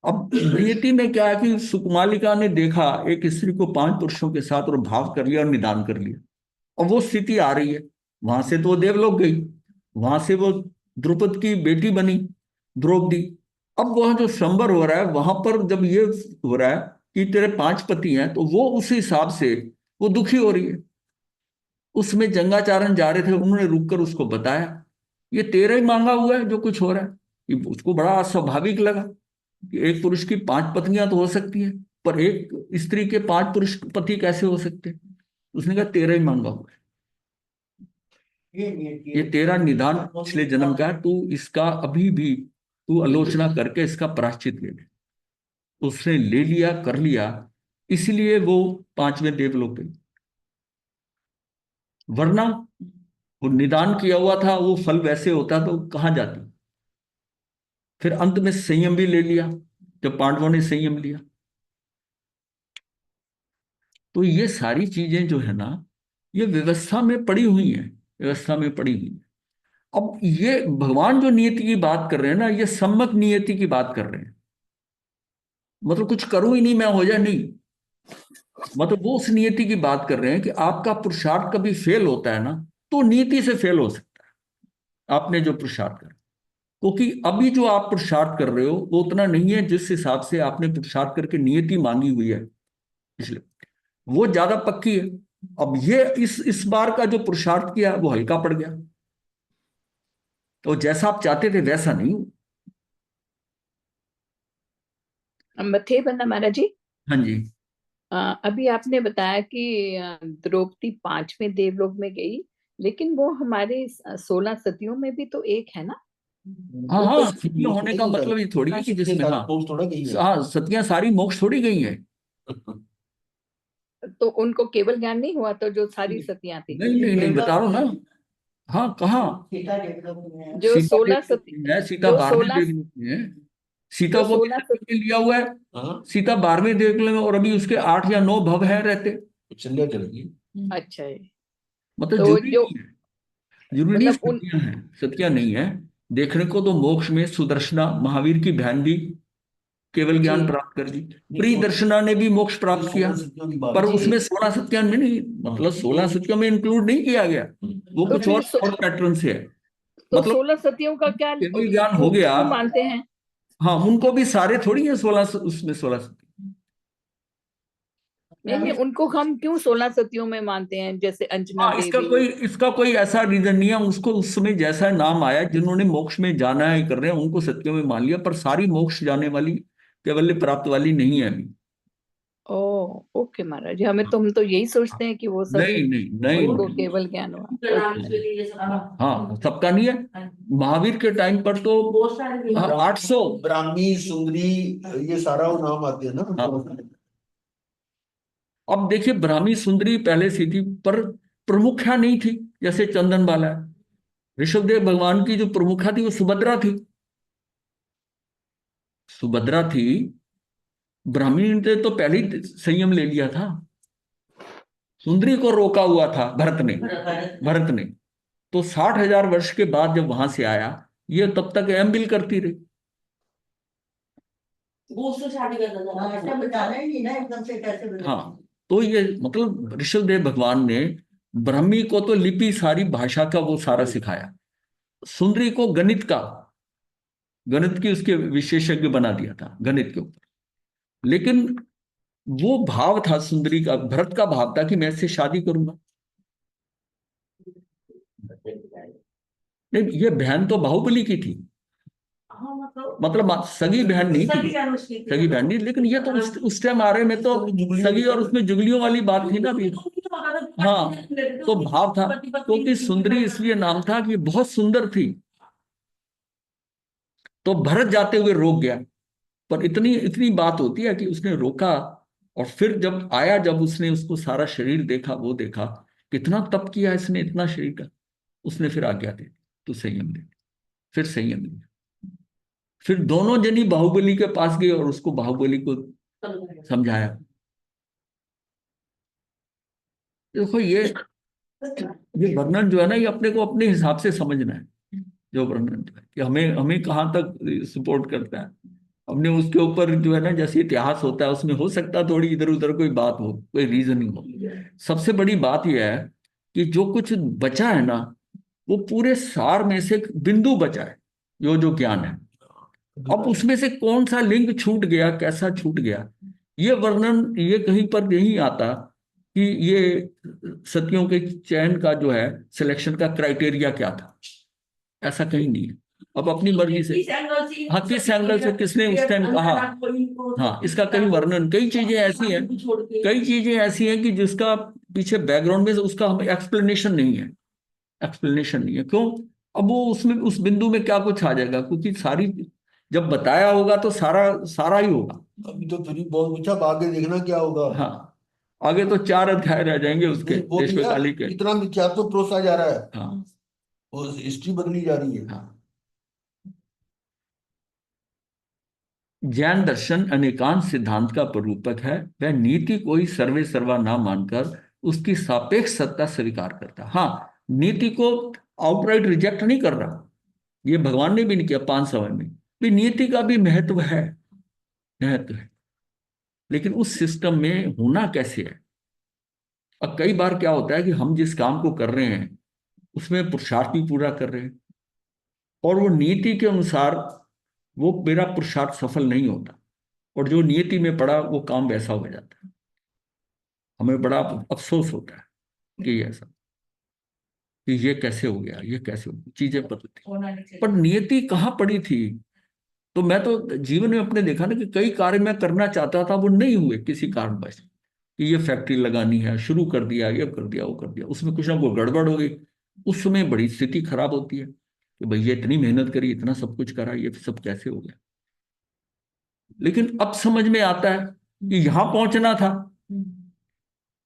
अब नियति में क्या है कि सुकुमालिका ने देखा एक स्त्री को 5 पुरुषों के साथ और भाव कर लिया और निदान कर लिया और वो स्थिति आ रही है। वहां से तो वो देवलोक गई, वहां से वो द्रुपद की बेटी बनी द्रौपदी। अब वह जो संबर हो रहा है वहां पर जब ये हो रहा है कि तेरे 5 पति हैं तो वो उस हिसाब से वो दुखी हो रही है। उसमें जंगाचारण जा रहे थे, उन्होंने रुककर उसको बताया ये तेरा ही मांगा हुआ है जो कुछ हो रहा है। ये उसको बड़ा अस्वाभाविक लगा कि एक पुरुष की 5 पत्नियां तो हो सकती हैं पर एक स्त्री के 5 पुरुष पति कैसे हो सकते हैं? उसने कहा तेरा ही मांगा हुआ है, ये नीति ये है। तेरा निदान पिछले जन्म का है, तू इसका अभी भी तू आलोचना करके इसका प्रायश्चित ले ले। उसने ले लिया, कर लिया, इसलिए वो 5वें देवलोक गई। वरना वो निदान किया हुआ था, वो फल वैसे होता तो कहाँ जाती। फिर अंत में संयम भी ले लिया जब पांडवों ने संयम लिया। तो ये सारी चीजें जो है ना ये व्यवस्था में पड़ी हुई हैं, व्यवस्था में पड़ी हुई हैं। अब ये भगवान जो नियति की बात कर रहे हैं ना, ये सम्मक नियति की बात कर रहे हैं। मतलब कुछ करूं ही नहीं मैं, हो जाए नहीं, मतलब वो उस नियति की बात कर रहे हैं कि आपका पुरुषार्थ कभी फेल होता है ना तो नियति से फेल हो सकता है आपने जो पुरुषार्थ कर, क्योंकि अभी जो आप पुरुषार्थ कर रहे हो वो उतना नहीं है जिस हिसाब से आपने पुरुषार्थ करके नियति मांगी हुई है, इसलिए वो ज्यादा पक्की है। अब ये इस बार का जो पुरुषार्थ किया वो हल्का पड़ गया, तो जैसा आप चाहते थे वैसा नहीं हुआ। मथे बंदा महाराज जी, हाँ जी। अभी आपने बताया कि द्रौपदी 5वें देवलोक में गई, लेकिन वो हमारे 16 सतियों में भी तो एक है ना। हाँ वो हाँ, तो सतियां होने का मतलब ये थोड़ी है कि जिसमें, हाँ पोस्ट थोड़ा गई है। हाँ, सतियां सारी मोक्ष थोड़ी गई हैं। तो उनको केवल ज्ञान नहीं हुआ, तो जो सारी सतियां थी, नहीं नहीं नहीं, बता रहा हूँ ना। हाँ, कहाँ? सीता डेवलप में है। जो सीता 16 देवी सती, में है, सीता जो 12वें 16 देवी में है। सीता जो को भी 16 जंगल में लिया हुआ है। हाँ, सीता 12वें देवल में, और अभी उसके 8 या 9 भव है रहते। चलिए चलेगी। अच्छा है। मतलब तो जरूरी जो नहीं है, जरूरी नहीं मतलब उन सतियां हैं, सतियां नहीं है। देखने को तो मोक्ष में सुदर्शना महावीर की बहन भी केवल ज्ञान जी। प्राप्त कर ली, प्रियदर्शना ने भी मोक्ष प्राप्त किया, 16 सतियों की बात पर जी। उसमें 16 सतियां में नहीं, मतलब 16 सतियों में इंक्लूड नहीं किया गया। वो तो कुछ फिर और पैटर्न से है। तो मतलब 16 सतियों का क्या, केवल ज्ञान हो वो गया। क्यों मानते हैं? हाँ, उनको भी सारे थोड़ी है 16, उसमें 16 सती। नहीं नहीं, उनको हम क्यों 16 सतियों में मानते हैं, जैसे अंजना हाँ, देवी? इसका कोई ऐसा रीजन नहीं है। उसको उस समय जैसा नाम आया, जिन्होंने मोक्ष में जाना है, कर रहे हैं, उनको सत्यों में मान लिया, पर सारी मोक्ष जाने वाली, कैवल्य प्राप्त वाली नहीं है अभी। ओ, ओके महाराज, हम तो यही सोचते हैं कि वो सब नहीं नहीं नहीं उनको नहीं। केवल ज्ञान हुआ। ओके। हाँ, सबका नहीं है। महावीर के टाइम पर तो हाँ, 800। ब्राह्मी सुंदरी, ये सारा वो नाम आते हैं ना। हाँ। अब देखिए, ब्राह्मी सुंदरी पहले से थी, पर प्रमुखा नहीं थी, जैसे चंदन बाला है। ऋषभदेव भगवान की जो प्रमुखा थी वो सुभद्रा थी। सुभद्रा थी। ब्राह्मणी ने तो पहले ही संयम ले लिया था। सुंदरी को रोका हुआ था भरत ने। भरत ने तो 60,000 वर्ष के बाद जब वहां से आया, ये तब तक एमबिल करती रही। वो उससे शादी करना था। हाँ, ऐसा बताना ही नहीं ना एकदम से कैसे बता। हाँ, तो ये मतलब ऋषभदेव भगवान ने ब्राह्मी को तो लिपि, सारी भाषा का वो सारा सिखाया। सुंदरी को गणित का, गणित की उसके विशेषज्ञ बना दिया था, गणित के ऊपर। लेकिन वो भाव था सुंदरी का, भरत का भाव था कि मैं इससे शादी करूंगा। नहीं, ये बहन तो बाहुबली की थी। मतलब सगी बहन नहीं थी, सगी बहन नहीं, लेकिन ये तो उस टाइम आ रहे में तो सगी और उसमें जुगलियों वाली बात थी ना अभी। हाँ, तो भाव था, क्योंकि सुंदरी इसलिए नाम था कि बहुत सुंदर थी। तो भरत जाते हुए रोक गया, पर इतनी इतनी बात होती है कि उसने रोका। और फिर जब आया, जब उसने उसको सारा शरीर देखा, वो देखा कितना तप किया इसने, इतना शरीर का, उसने फिर आज्ञा दे दी, तू संयम दे। फिर संयम दिया। फिर दोनों जनी बाहुबली के पास गई और उसको, बाहुबली को समझाया। देखो, ये वर्णन जो है ना, ये अपने को अपने हिसाब से समझना है। जो वर्णन जो है कि हमें हमें कहाँ तक सपोर्ट करता है, हमने उसके ऊपर जो है ना, जैसे इतिहास होता है उसमें हो सकता है थोड़ी इधर उधर कोई बात हो, कोई रीजनिंग हो। सबसे बड़ी बात यह है कि जो कुछ बचा है ना, वो पूरे सार में से एक बिंदु बचा है, जो जो ज्ञान है। अब उसमें से कौन सा लिंग छूट गया, कैसा छूट गया, ये वर्णन ये कहीं पर नहीं आता कि ये सतियों के चयन का जो है, सिलेक्शन का क्राइटेरिया क्या था। ऐसा कहीं नहीं है। अब अपनी मर्जी से, हाँ, किस एंगल से किसने उस टाइम कहा, हाँ, इसका कहीं वर्णन, कई चीजें ऐसी हैं, कई चीजें ऐसी हैं कि जिसका पीछे बैकग्राउंड में उसका हमें एक्सप्लेनेशन नहीं है। एक्सप्लेनेशन नहीं है, क्यों? अब वो उसमें उस बिंदु में क्या कुछ आ जाएगा, क्योंकि सारी जब बताया होगा तो सारा सारा ही होगा। अभी तो थोड़ी बहुत पूछा, अब आगे देखना क्या होगा। हाँ, आगे तो 4 अध्याय रह जाएंगे उसके, वो देश भैया काली के। इतना मिथ्या तो परोसा जा रहा है, हाँ वो हिस्ट्री बदली जा रही है। हाँ। जैन दर्शन अनेकांत सिद्धांत का प्ररूपक है। वह नीति को ही सर्वे सर्वा ना मानकर उसकी सापेक्ष सत्ता स्वीकार करता। हाँ, नीति को आउटराइट रिजेक्ट नहीं कर रहा। ये भगवान ने भी नहीं किया 5 समय में भी। नीति का भी महत्व है, महत्व है, लेकिन उस सिस्टम में होना कैसे है। अब कई बार क्या होता है कि हम जिस काम को कर रहे हैं उसमें पुरुषार्थ भी पूरा कर रहे हैं, और वो नीति के अनुसार वो मेरा पुरुषार्थ सफल नहीं होता, और जो नियति में पड़ा वो काम वैसा हो जाता है। हमें बड़ा अफसोस होता है कि ऐसा, कि ये कैसे हो गया, ये कैसे हो गया, चीजें बदलती, पर नियति कहाँ पड़ी थी। तो मैं तो जीवन में अपने देखा ना कि कई कार्य मैं करना चाहता था, वो नहीं हुए किसी कारणवश। कि ये फैक्ट्री लगानी है, शुरू कर दिया, ये कर दिया, वो कर दिया, उसमें कुछ ना कुछ गड़बड़ हो गई। उस समय बड़ी स्थिति खराब होती है कि भैया इतनी मेहनत करी, इतना सब कुछ करा, ये सब कैसे हो गया। लेकिन अब समझ में आता है कि यहां पहुंचना था,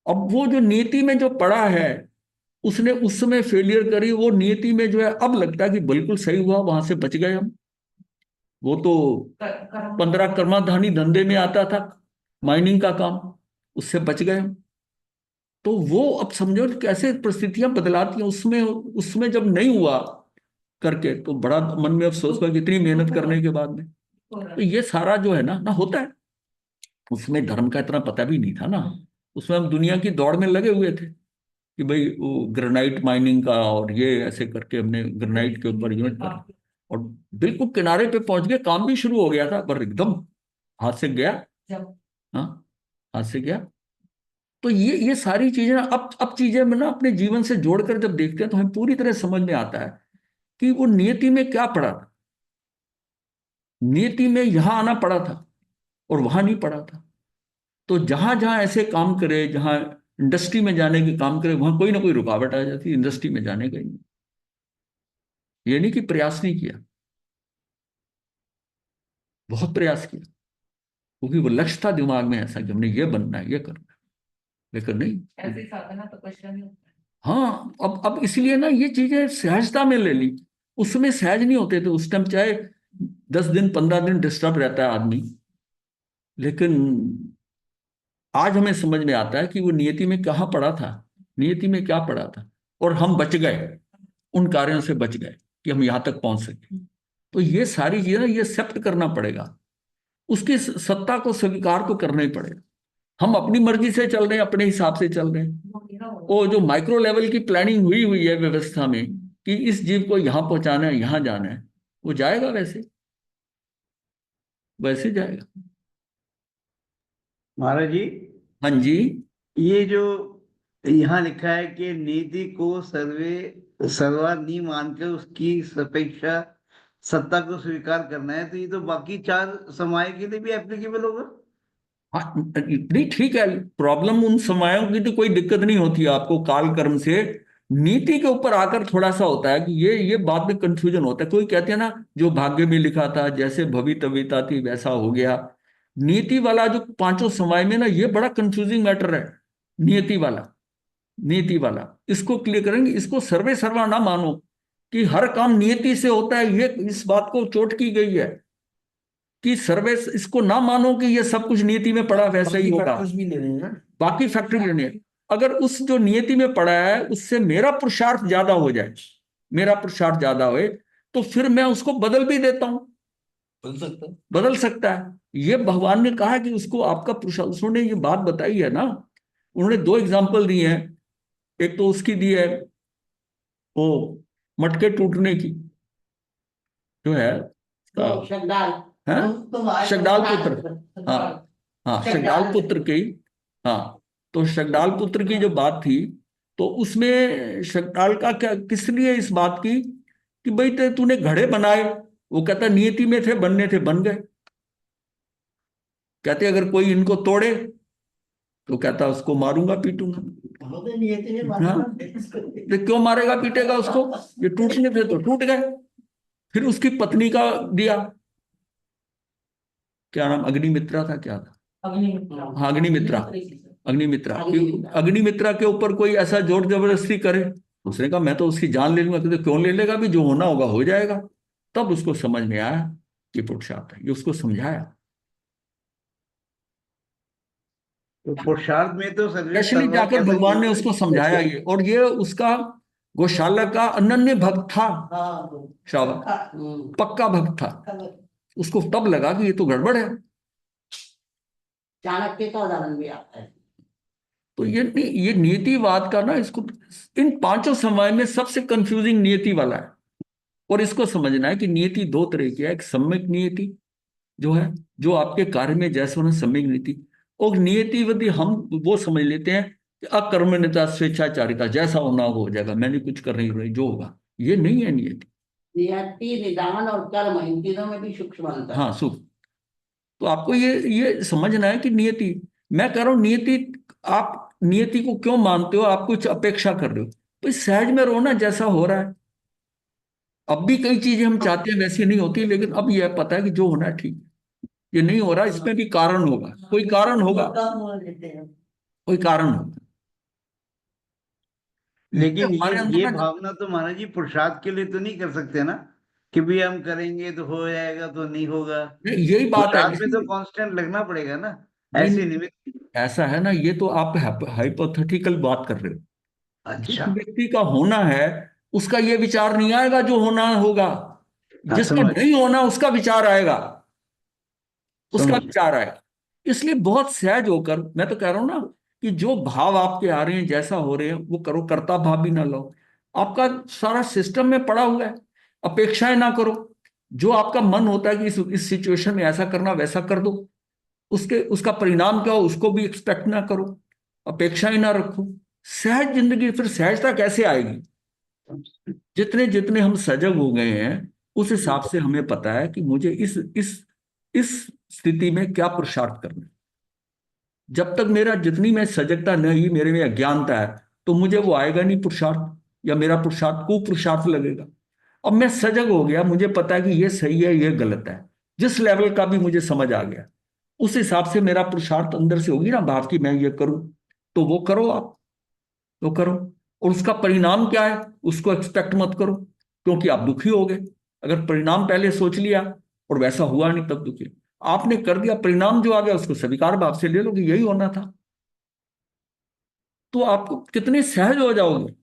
अब वो जो नियति में जो पड़ा है, उसने उस समय फेलियर करी, वो नियति में जो है अब लगता है कि बिल्कुल सही हुआ, वहां से बच गए हम। वो तो कर्म 15 कर्माधानी धंधे में आता था, माइनिंग का काम, उससे बच गए हम। तो वो अब समझो कि कैसे परिस्थितियां बदलाती हैं, उसमें उसमें जब नहीं हुआ करके तो बड़ा मन में अफसोस हुआ कि इतनी मेहनत करने के बाद में। हो रहा तो ये सारा जो है ना होता है। उसमें धर्म का इतना पता भी नहीं था ना, उसमें हम दुनिया की दौड़ में लगे हुए थे कि भाई वो ग्रेनाइट माइनिंग का, और ये ऐसे करके हमने ग्रेनाइट के ऊपर यूनिट कर, और बिल्कुल किनारे पे पहुंच गए, काम भी शुरू हो गया था, पर एकदम हाथ से गया। जब हाँ, हाथ से गया। तो ये सारी चीजें ना, अब चीजें में ना अपने जीवन से जोड़कर जब देखते हैं तो हमें पूरी तरह समझ में आता है कि वो नियति में क्या पड़ा था। नियति में यहां आना पड़ा था और वहां नहीं पड़ा था। तो जहां जहां ऐसे काम करे, जहां इंडस्ट्री में जाने के काम करे, वहां कोई ना कोई रुकावट आ जाती है इंडस्ट्री में जाने का ही। ये नहीं कि प्रयास नहीं किया, बहुत प्रयास किया, क्योंकि वो लक्ष्य था दिमाग में ऐसा कि हमने ये बनना है, ये करना है, लेकिन नहीं। ऐसी साधना तपस्या नहीं होता है। हाँ, अब इसलिए ना ये चीजें सहजता में ले ली। उसमें सहज नहीं होते थे उस टाइम, चाहे 10 दिन 15 दिन डिस्टर्ब रहता है आदमी, लेकिन आज हमें समझ में आता है कि वो नियति में कहाँ पड़ा था, नियति में क्या पड़ा था, और हम बच गए, उन कार्यों से बच गए कि हम यहाँ तक पहुंच सके। तो ये सारी चीजें ना, ये एक्सेप्ट करना पड़ेगा, उसकी सत्ता को स्वीकार तो करना ही पड़ेगा। हम अपनी मर्जी से चल रहे हैं, अपने हिसाब से चल रहे हैं। वो मेरा हो वो जो माइक्रो लेवल की प्लानिंग हुई हुई है व्यवस्था में कि इस जीव को यहाँ पहुंचाना है, यहाँ जाना है, वो जाएगा वैसे, वैसे जाएगा। महाराज जी, हाँ जी। ये जो यहाँ लिखा है कि नीति को सर्वानी मानकर उसकी अपेक्षा सत्ता को स्वीकार करना है, तो ये तो बाकी 4 समाय के लिए भी एप्लीकेबल होगा। हाँ, नहीं ठीक है, प्रॉब्लम उन समयों की तो कोई दिक्कत नहीं होती आपको काल कर्म से। नीति के ऊपर आकर थोड़ा सा होता है कि ये बाद में कंफ्यूजन होता है। कोई कहते हैं ना, जो भाग्य में लिखा था, जैसे भवितव्यता थी वैसा हो गया। नीति वाला जो पांचों समय में ना, ये बड़ा कंफ्यूजिंग मैटर है। नियति वाला, नियति वाला, इसको क्लियर करेंगे। इसको सर्वे सर्वा ना मानो कि हर काम नियति से होता है, ये इस बात को चोट की गई है कि सर्वे, इसको ना मानो कि ये सब कुछ नियति में पड़ा वैसा ही बाकी होगा। फैक्टर्स भी लेने हैं ना। बाकी फैक्टर भी लेने हैं। अगर उस जो नियति में पड़ा है उससे मेरा पुरुषार्थ ज्यादा हो जाए, मेरा पुरुषार्थ ज्यादा होए, तो फिर मैं उसको बदल भी देता हूं, बन सकता है। बदल सकता है। ये भगवान ने कहा कि उसको आपका पुरुषार्थ, उन्होंने ये बात बताई है ना। उन्होंने 2 एग्जाम्पल दिए हैं। एक तो उसकी दी है, वो मटके टूटने की, जो है तो शगदाल, हैं? तुम्हारे शगडाल पुत्र, हाँ हाँ, शगडाल शगडाल। पुत्र की। हाँ, तो शगडाल पुत्र की जो बात थी, तो उसमें शगडाल का क्या, किस लिए इस बात की कि भाई तूने घड़े बनाए, वो कहता नियति में थे, बनने थे, बन गए। कहते अगर कोई इनको तोड़े, तो कहता उसको मारूंगा पीटूंगा। हमें नियति ने हाँ, माना। तो क्यों मारेगा पीटेगा उसको, ये टूटने थे तो टूट गए। फिर उसकी पत्नी का दिया, क्या नाम, अग्निमित्रा था, क्या था? अग्निमित्रा। हाँ, अग्निमित्रा। अग्निमित्रा, अग्निमित्रा। अग्निमित्रा के ऊपर कोई ऐसा जोर जबरदस्ती करे, उसने कहा मैं तो उसकी जान ले लूंगा। कहते क्यों ले लेगा, भी जो होना होगा हो जाएगा। तब उसको समझ में आया कि पुरुषार्थ है, ये उसको समझाया। तो पुरुषार्थ में तो सर्वे स्पेशली सर्वा जाकर कैसा भगवान ने किया? उसको समझाया ये, और ये उसका गौशाला का अनन्य भक्त था। हाँ, शाबाश, पक्का भक्त था। उसको तब लगा कि ये तो गड़बड़ है। चाणक्य का उदाहरण भी आता है। तो ये नियतिवाद का ना, इसको इन पांचों समय में सबसे कंफ्यूजिंग नियति वाला है। और इसको समझना है कि नियति 2 तरह की है। एक सम्यक नियति जो है, जो आपके कार्य में जैसे होना, सम्यक नीति। और नियतिवादी हम वो समझ लेते हैं कि अकर्मण्यता स्वेच्छाचारिता, जैसा होना वो हो जाएगा, मैंने कुछ कर नहीं रही, जो होगा। ये नहीं है नियति। नियति, निदान और कर्म, इन तीनों में भी सूक्ष्म अंतर है। हाँ, सुख। तो आपको ये समझना है कि नियति, मैं कह रहा हूं नियति, आप नियति को क्यों मानते हो, आप कुछ अपेक्षा कर रहे हो, तो इस सहज में रहो ना, जैसा हो रहा है। अब भी कई चीजें हम चाहते हैं वैसी नहीं होती, लेकिन अब यह पता है कि जो होना है ठीक है। ये नहीं हो रहा, इसमें भी कारण होगा, कोई कारण होगा, कम हो लेते हैं। कोई कारण होगा। लेकिन हमारे अंदर ये ना भावना तो महाराज जी पुरुषार्थ के लिए तो नहीं कर सकते ना, कि भी हम करेंगे तो हो जाएगा तो नहीं होगा। यही बात है। पुरुषार्थ में तो कांस्टेंट लगना पड़ेगा ना, नहीं ऐसे नहीं, निमित्त। ऐसा है ना, ये तो आप हाइपोथेटिकल बात कर रहे हो। जिस अच्छा। व्यक्ति का होना है उसका ये विचार नहीं आएगा जो होना होगा, हाँ, जिसका समझ नहीं होना उसका विचार आएगा, उसका समझ। विचार आएगा। इसलिए बहुत सहज होकर, मैं तो कह रहा हूं ना कि जो भाव आपके आ रहे हैं, जैसा हो रहे हैं वो करो, कर्ता भाव भी ना लो। आपका सारा सिस्टम में पड़ा हुआ है। अपेक्षाएं ना करो। जो आपका मन होता है कि इस सिचुएशन में ऐसा करना वैसा कर दो, उसके उसका परिणाम क्या हो उसको भी एक्सपेक्ट ना करो, अपेक्षाएं ना रखो। सहज जिंदगी, फिर सहजता कैसे आएगी? जितने जितने हम सजग हो गए हैं उस हिसाब से हमें पता है कि मुझे इस स्थिति में क्या पुरुषार्थ करना है। जब तक मेरा जितनी मैं सजगता नहीं, मेरे में अज्ञानता है, तो मुझे वो आएगा नहीं पुरुषार्थ, या मेरा पुरुषार्थ कुपुरुषार्थ लगेगा। अब मैं सजग हो गया, मुझे पता है कि ये सही है ये गलत है, जिस लेवल का भी मुझे समझ आ गया, उस हिसाब से मेरा पुरुषार्थ अंदर से होगी ना भाव की मैं ये करूं, तो वो करो आप, तो करो। और उसका परिणाम क्या है उसको एक्सपेक्ट मत करो, क्योंकि आप दुखी हो गए। अगर परिणाम पहले सोच लिया और वैसा हुआ नहीं तब दुखी। आपने कर दिया, परिणाम जो आ गया उसको स्वीकार भाव से ले लो कि यही होना था, तो आप कितने सहज हो जाओगे।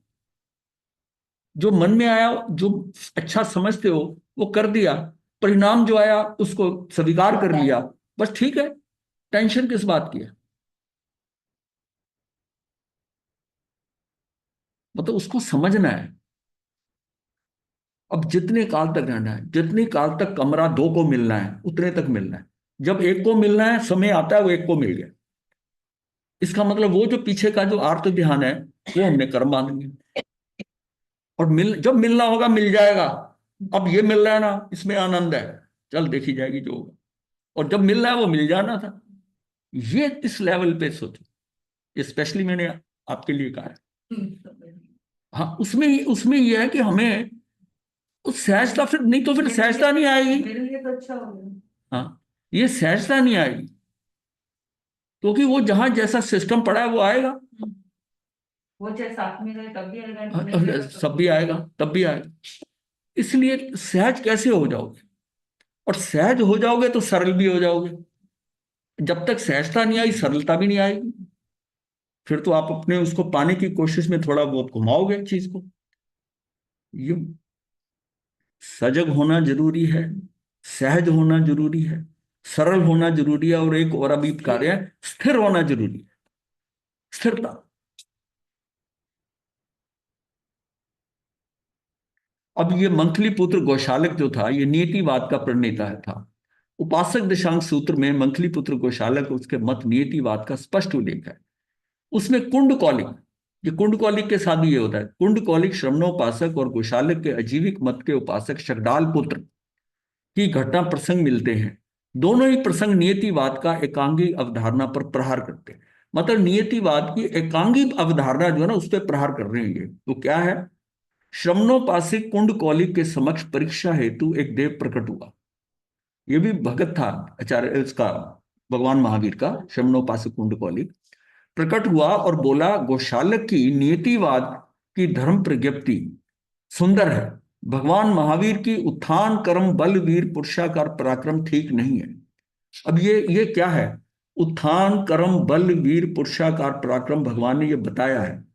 जो मन में आया, जो अच्छा समझते हो वो कर दिया, परिणाम जो आया उसको स्वीकार कर लिया, बस ठीक है। टेंशन किस बात की है? मतलब उसको समझना है। अब जितने काल तक रहना है, जितने काल तक कमरा दो को मिलना है उतने तक मिलना है। जब एक को मिलना है, समय आता है वो एक को मिल गया, इसका मतलब वो जो पीछे का जो आर्त ध्यान है वो हमने कर्म मान लिया। और जब मिलना होगा मिल जाएगा। अब ये मिल रहा है ना, इसमें आनंद है, चल देखी जाएगी जो होगा। और जब मिल रहा है वो मिल जाना था। ये इस लेवल पे सोचो, स्पेशली मैंने आपके लिए कहा है। हाँ, उसमें उसमें ये है कि हमें उस सहजता, फिर नहीं तो फिर सहजता नहीं आएगी। मेरे लिए तो अच्छा हो गया। हाँ, ये सहजता नहीं आएगी, क्योंकि वो जहां जैसा सिस्टम पड़ा है वो आएगा। वो चाहे साथ में रहे तब भी आएगा, हाँ, नहीं रहेगा तब सब भी आएगा, तब भी आएगा। इसलिए सहज कैसे हो जाओगे? और सहज हो जाओगे तो सरल भी हो जाओगे। जब तक सहजता नहीं आई सरलता भी नहीं आएगी। फिर तो आप अपने उसको पाने की कोशिश में थोड़ा बहुत घुमाओगे चीज को। ये सजग होना जरूरी है, सहज होना जरूरी है, सरल होना जरूरी है, और एक और अभी कार्य है, स्थिर होना जरूरी है। स्थिरता। अब ये मंथली पुत्र गौशालक जो था ये नियतिवाद का प्रणेता था। उपासक दशांक सूत्र में मंथली पुत्र गौशालक उसके मत नियतिवाद का स्पष्ट उल्लेख है। उसमें कुंड कौलिक, ये कुंड कौलिक के साथ भी ये होता है, कुंड कौलिक श्रमणोपासक और गौशालक के अजीविक मत के उपासक शकडाल पुत्र की घटना प्रसंग मिलते हैं। दोनों ही प्रसंग नियतिवाद का एकांगी अवधारणा पर प्रहार करते हैं। मतलब नियतिवाद की एकांगी अवधारणा जो है ना उस पर प्रहार कर रहे हैं। ये तो क्या है? श्रमणोपासिक कुंड कौलिक के समक्ष परीक्षा हेतु एक देव प्रकट हुआ। ये भी भगत था आचार्य इसका, भगवान महावीर का श्रमणोपासिक कुंड कौलिक प्रकट हुआ और बोला गौशालक की नियतिवाद की धर्म प्रज्ञप्ति सुंदर है। भगवान महावीर की उत्थान कर्म बल वीर पुरुषाकार पराक्रम ठीक नहीं है। अब ये क्या है? उत्थान कर्म बल वीर पुरुषाकार पराक्रम भगवान ने ये बताया है।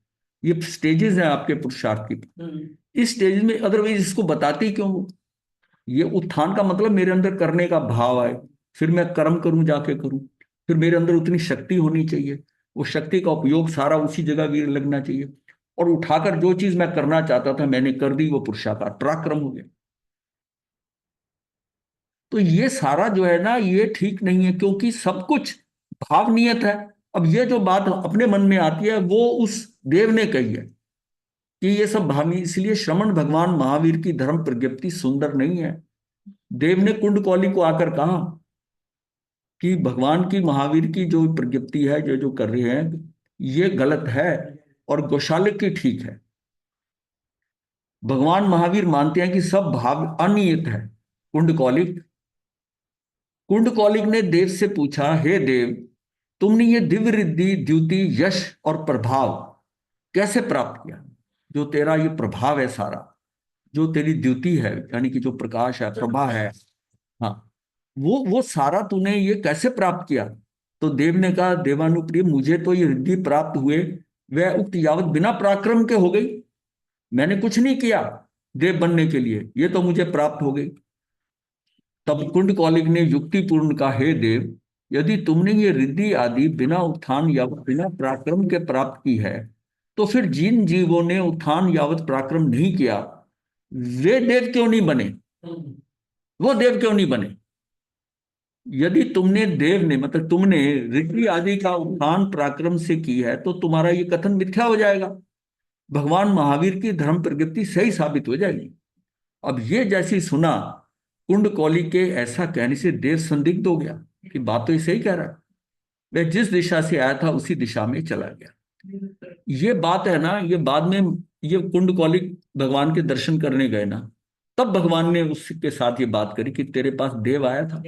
ये स्टेजेस हैं आपके पुरुषार्थ की। इस स्टेज में अदरवाइज इसको बताते ही क्यों वो? ये उत्थान का मतलब मेरे अंदर करने का भाव आए, फिर मैं कर्म करूं, जाके करूं, फिर मेरे अंदर उतनी शक्ति होनी चाहिए, वो शक्ति का उपयोग सारा उसी जगह वीर लगना चाहिए, और उठाकर जो चीज मैं करना चाहता था मैंने कर दी, वो पुरुषाकार पराक्रम हो गया। तो ये सारा जो है ना ये ठीक नहीं है, क्योंकि सब कुछ भाव नियत है। अब ये जो बात अपने मन में आती है वो उस देव ने कही है कि ये सब भावी, इसलिए श्रमण भगवान महावीर की धर्म प्रज्ञप्ति सुंदर नहीं है। देव ने कुंड कौली को आकर कहा कि भगवान की महावीर की जो प्रज्ञप्ति है, जो जो कर रहे हैं ये गलत है, और गौशालक की ठीक है। भगवान महावीर मानते हैं कि सब भाव अनियत है। कुंड कौलिक ने देव से पूछा, हे देव, तुमने ये दिव्य रिद्धि द्युति यश और प्रभाव कैसे प्राप्त किया? जो तेरा ये प्रभाव है सारा, जो तेरी द्युति है, यानी कि जो प्रकाश है, प्रभा है, हाँ, वो सारा तूने ये कैसे प्राप्त किया? तो देव ने कहा, देवानुप्रिय, मुझे तो ये रिद्धि प्राप्त हुए वह उक्त यावत बिना पराक्रम के हो गई। मैंने कुछ नहीं किया देव बनने के लिए, ये तो मुझे प्राप्त हो गई। तब कुंड कौलिक ने युक्ति पूर्ण कहा, हे देव, यदि तुमने ये रिद्धि आदि बिना उत्थान या बिना पराक्रम के प्राप्त की है, तो फिर जिन जीवों ने उत्थान यावत पराक्रम नहीं किया, वे देव क्यों नहीं बने? वो देव क्यों नहीं बने? यदि तुमने देव ने मतलब तुमने रिद्धि आदि का उत्थान पराक्रम से की है, तो तुम्हारा ये कथन मिथ्या हो जाएगा, भगवान महावीर की धर्म प्रगति सही साबित हो जाएगी। अब ये जैसी सुना, कुंड कौली के ऐसा कहने से देव संदिग्ध हो गया कि बात तो ये सही कह रहा है। वह जिस दिशा से आया था उसी दिशा में चला गया। ये बात है ना, ये बाद में ये कुंड कौलिक भगवान के दर्शन करने गए ना, तब भगवान ने उसके साथ ये बात करी कि तेरे पास देव आया था?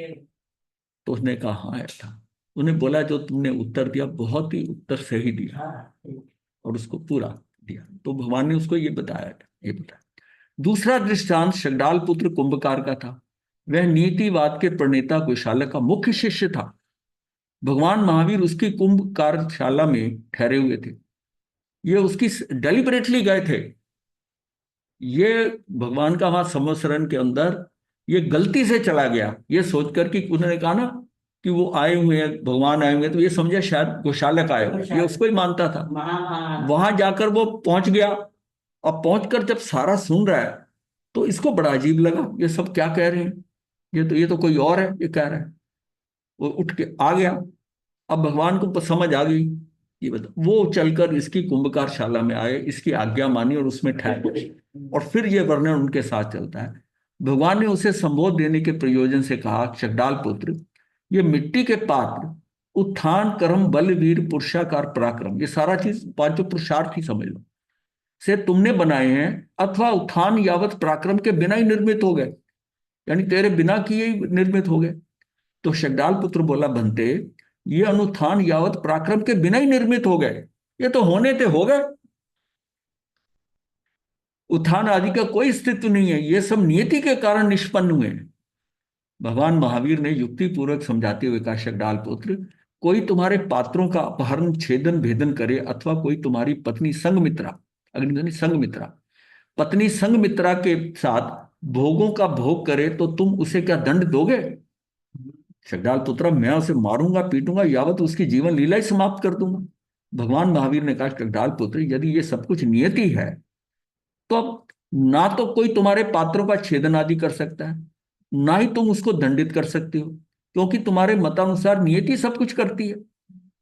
तो उसने कहा हाँ आया था। उन्हें बोला, जो तुमने उत्तर दिया बहुत ही उत्तर सही दिया, और उसको पूरा दिया। तो भगवान ने उसको ये बताया। दूसरा दृष्टांत शगडाल पुत्र कुंभकार का था। वह नीतिवाद के प्रणेता कुशालक का मुख्य शिष्य था। भगवान महावीर उसकी कुंभकारशाला में ठहरे हुए थे। ये उसकी डेलिबरेटली गए थे। ये भगवान का वहां संवत्सरण के अंदर ये गलती से चला गया, ये सोचकर कि उन्होंने कहा ना कि वो आए हुए हैं, भगवान आए हुए हैं, तो ये समझा शायद गोशालक आए हुए, ये उसको ही मानता था। वहां जाकर वो पहुंच गया, और पहुंचकर जब सारा सुन रहा है तो इसको बड़ा अजीब लगा, ये सब क्या कह रहे हैं, ये तो कोई और है ये कह रहा है। वो उठ के आ गया। अब भगवान को समझ आ गई, ये बता, वो चलकर इसकी कुंभकारशाला में आए, इसकी आज्ञा मानी और उसमें ठहरे, और फिर ये वर्णन उनके साथ चलता है। भगवान ने उसे संबोध देने के प्रयोजन से कहा, शगडाल पुत्र, ये मिट्टी के पात्र उत्थान कर्म बल वीर पुरुषाकार पराक्रम, ये सारा चीज पांचों पुरुषार्थ ही समझ लो, से तुमने बनाए हैं, अथवा उत्थान यावत पराक्रम के बिना ही निर्मित हो गए, यानी तेरे बिना किए ही निर्मित हो गए। तो शगडाल पुत्र बोला, बनते, ये अनुत्थान यावत पराक्रम के बिना ही निर्मित हो गए, ये तो होने थे हो गए, उत्थान आदि का कोई अस्तित्व नहीं है, ये सब नियति के कारण निष्पन्न हुए हैं। भगवान महावीर ने युक्ति पूर्वक समझाते हुए कहा, शगडाल पुत्र, कोई तुम्हारे पात्रों का अपहरण छेदन भेदन करे, अथवा कोई तुम्हारी पत्नी संगमित्रा, अग्नि संगमित्रा, पत्नी संगमित्रा के साथ भोगों का भोग करे, तो तुम उसे क्या दंड दोगे? शगडाल पुत्र, मैं उसे मारूंगा पीटूंगा, यावत उसकी जीवन लीला ही समाप्त कर दूंगा। भगवान महावीर ने कहा, शगडाल पुत्र, यदि ये सब कुछ नियति है, तो अब ना तो कोई तुम्हारे पात्रों का छेदन आदि कर सकता है, ना ही तुम उसको दंडित कर सकते हो, क्योंकि तुम्हारे मतानुसार नियति सब कुछ करती है।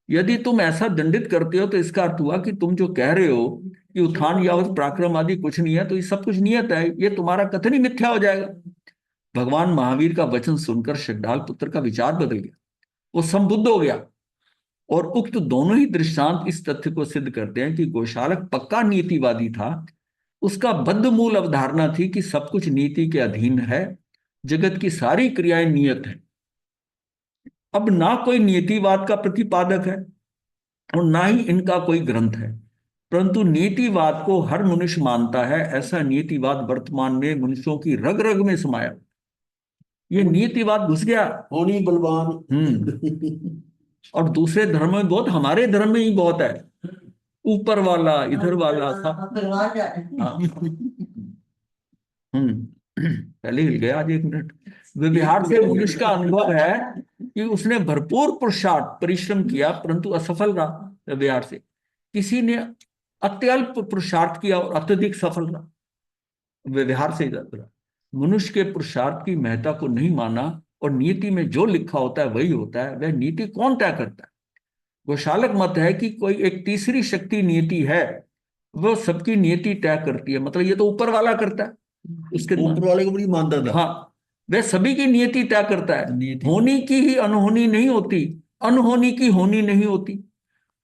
यदि तुम ऐसा दंडित करते हो तो इसका अर्थ हुआ कि तुम जो कह रहे हो कि उत्थान यावत पराक्रम आदि कुछ नहीं है, तो ये सब कुछ नियत है, ये तुम्हारा कथन ही मिथ्या हो जाएगा। भगवान महावीर का वचन सुनकर शगडाल पुत्र का विचार बदल गया, वो संबुद्ध हो गया। और उक्त दोनों ही दृष्टांत इस तथ्य को सिद्ध करते हैं कि गोशालक पक्का नीतिवादी था। उसका बद्ध मूल अवधारणा थी कि सब कुछ नीति के अधीन है, जगत की सारी क्रियाएं नियत हैं। अब ना कोई नीतिवाद का प्रतिपादक है और ना ही इनका कोई ग्रंथ है, परंतु नीतिवाद को हर मनुष्य मानता है। ऐसा नीतिवाद वर्तमान में मनुष्यों की रग रग में समाया। ये नीतिवाद घुस गया, होनी बलवान। और दूसरे धर्म में बहुत, हमारे धर्म में ही बहुत है, ऊपर वाला इधर वाला था। पहले हिल गया, आज 1 मिनट। व्यवहार से मनुष्य का अनुभव है कि उसने भरपूर पुरुषार्थ परिश्रम किया, परंतु असफल रहा। व्यवहार से किसी ने अत्यल्प पुरुषार्थ किया और अत्यधिक सफल रहा। व्यवहार से मनुष्य के पुरुषार्थ की महत्ता को नहीं माना, और नीति में जो लिखा होता है वही होता है। वह नीति कौन तय करता है? गोशालक मत है कि कोई एक तीसरी शक्ति नियति है, वह सबकी नियति तय करती है। मतलब ये तो ऊपर वाला करता है, उसके ऊपर वाले को बड़ी मानता था। हाँ, वह सभी की नियति तय करता है। होनी की ही अनहोनी नहीं होती, अनहोनी की होनी नहीं होती,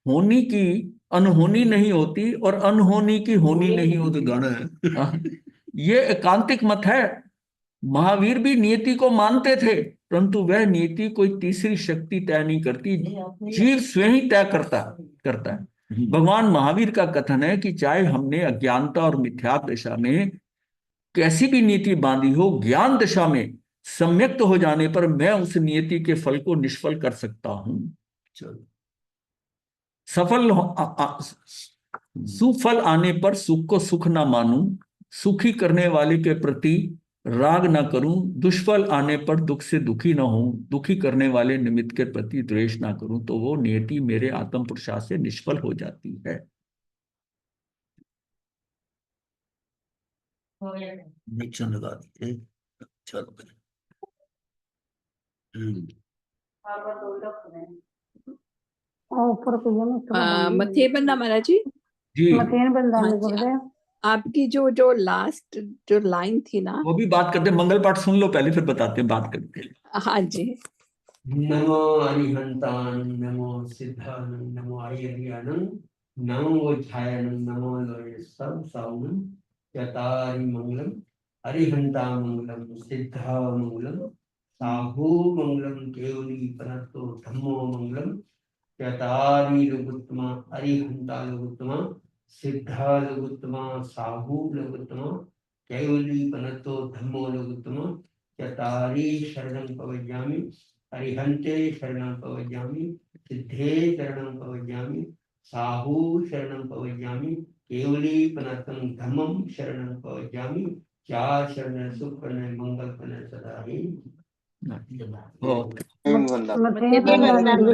होनी की अनहोनी नहीं होती, और अनहोनी की होनी नहीं होती। गाना है। ये एकांतिक मत है। महावीर भी नियति को मानते थे, परंतु वह नियति कोई तीसरी शक्ति तय नहीं करती, जीव स्वयं ही तय करता है। भगवान महावीर का कथन है कि चाहे हमने अज्ञानता और मिथ्या दशा में कैसी भी नीति बांधी हो, ज्ञान दशा में सम्यक्त हो जाने पर मैं उस नियति के फल को निष्फल कर सकता हूं। चलो सफल सुफल आने पर सुख को सुख ना मानूं, सुखी करने वाले के प्रति राग ना करूं, दुष्फल आने पर दुख से दुखी ना हूं, दुखी करने वाले निमित्त के प्रति द्वेष ना करूं, तो वो नियति मेरे आत्म पुरुषार्थ से निष्फल हो जाती है। हो गया। कनेक्शन लगा दिए। चलो मथे बंदा महाराज जी, जी, हाँ जी, आपकी जो जो लास्ट जो लाइन थी ना, वो भी बात करते हैं। मंगल पाठ सुन लो पहले, फिर बताते हैं, बात करते हैं। हाँ जी। नमो अरिहंतान, नमो सिद्धान, नमो आर्यानं, नमो छायानं, नमो लोये सब साउनं, चतारि मंगलम, अरिहंता मंगलम, सिद्धा मंगलम, साहू मंगलम, केवली पनतो धम्मो मंगलम, चतारि लोकोत्तमा, अरिहंता लोकोत्तमा, सिद्धा लोकोत्तमा, साहू लोकोत्तमा, केवली पनतो धम्मो लोकोत्तमा, चतारि शरणं पवज्यामि, अरिहंते शरणं पवज्यामि, सिद्धे शरणं पवज्यामि, साहू शरणं पवज्यामि, केवली पनतं धम्मं शरणं पवज्यामि, चार शरण सुख करने मंगल करने सदा ही। ओ, मथे बंदा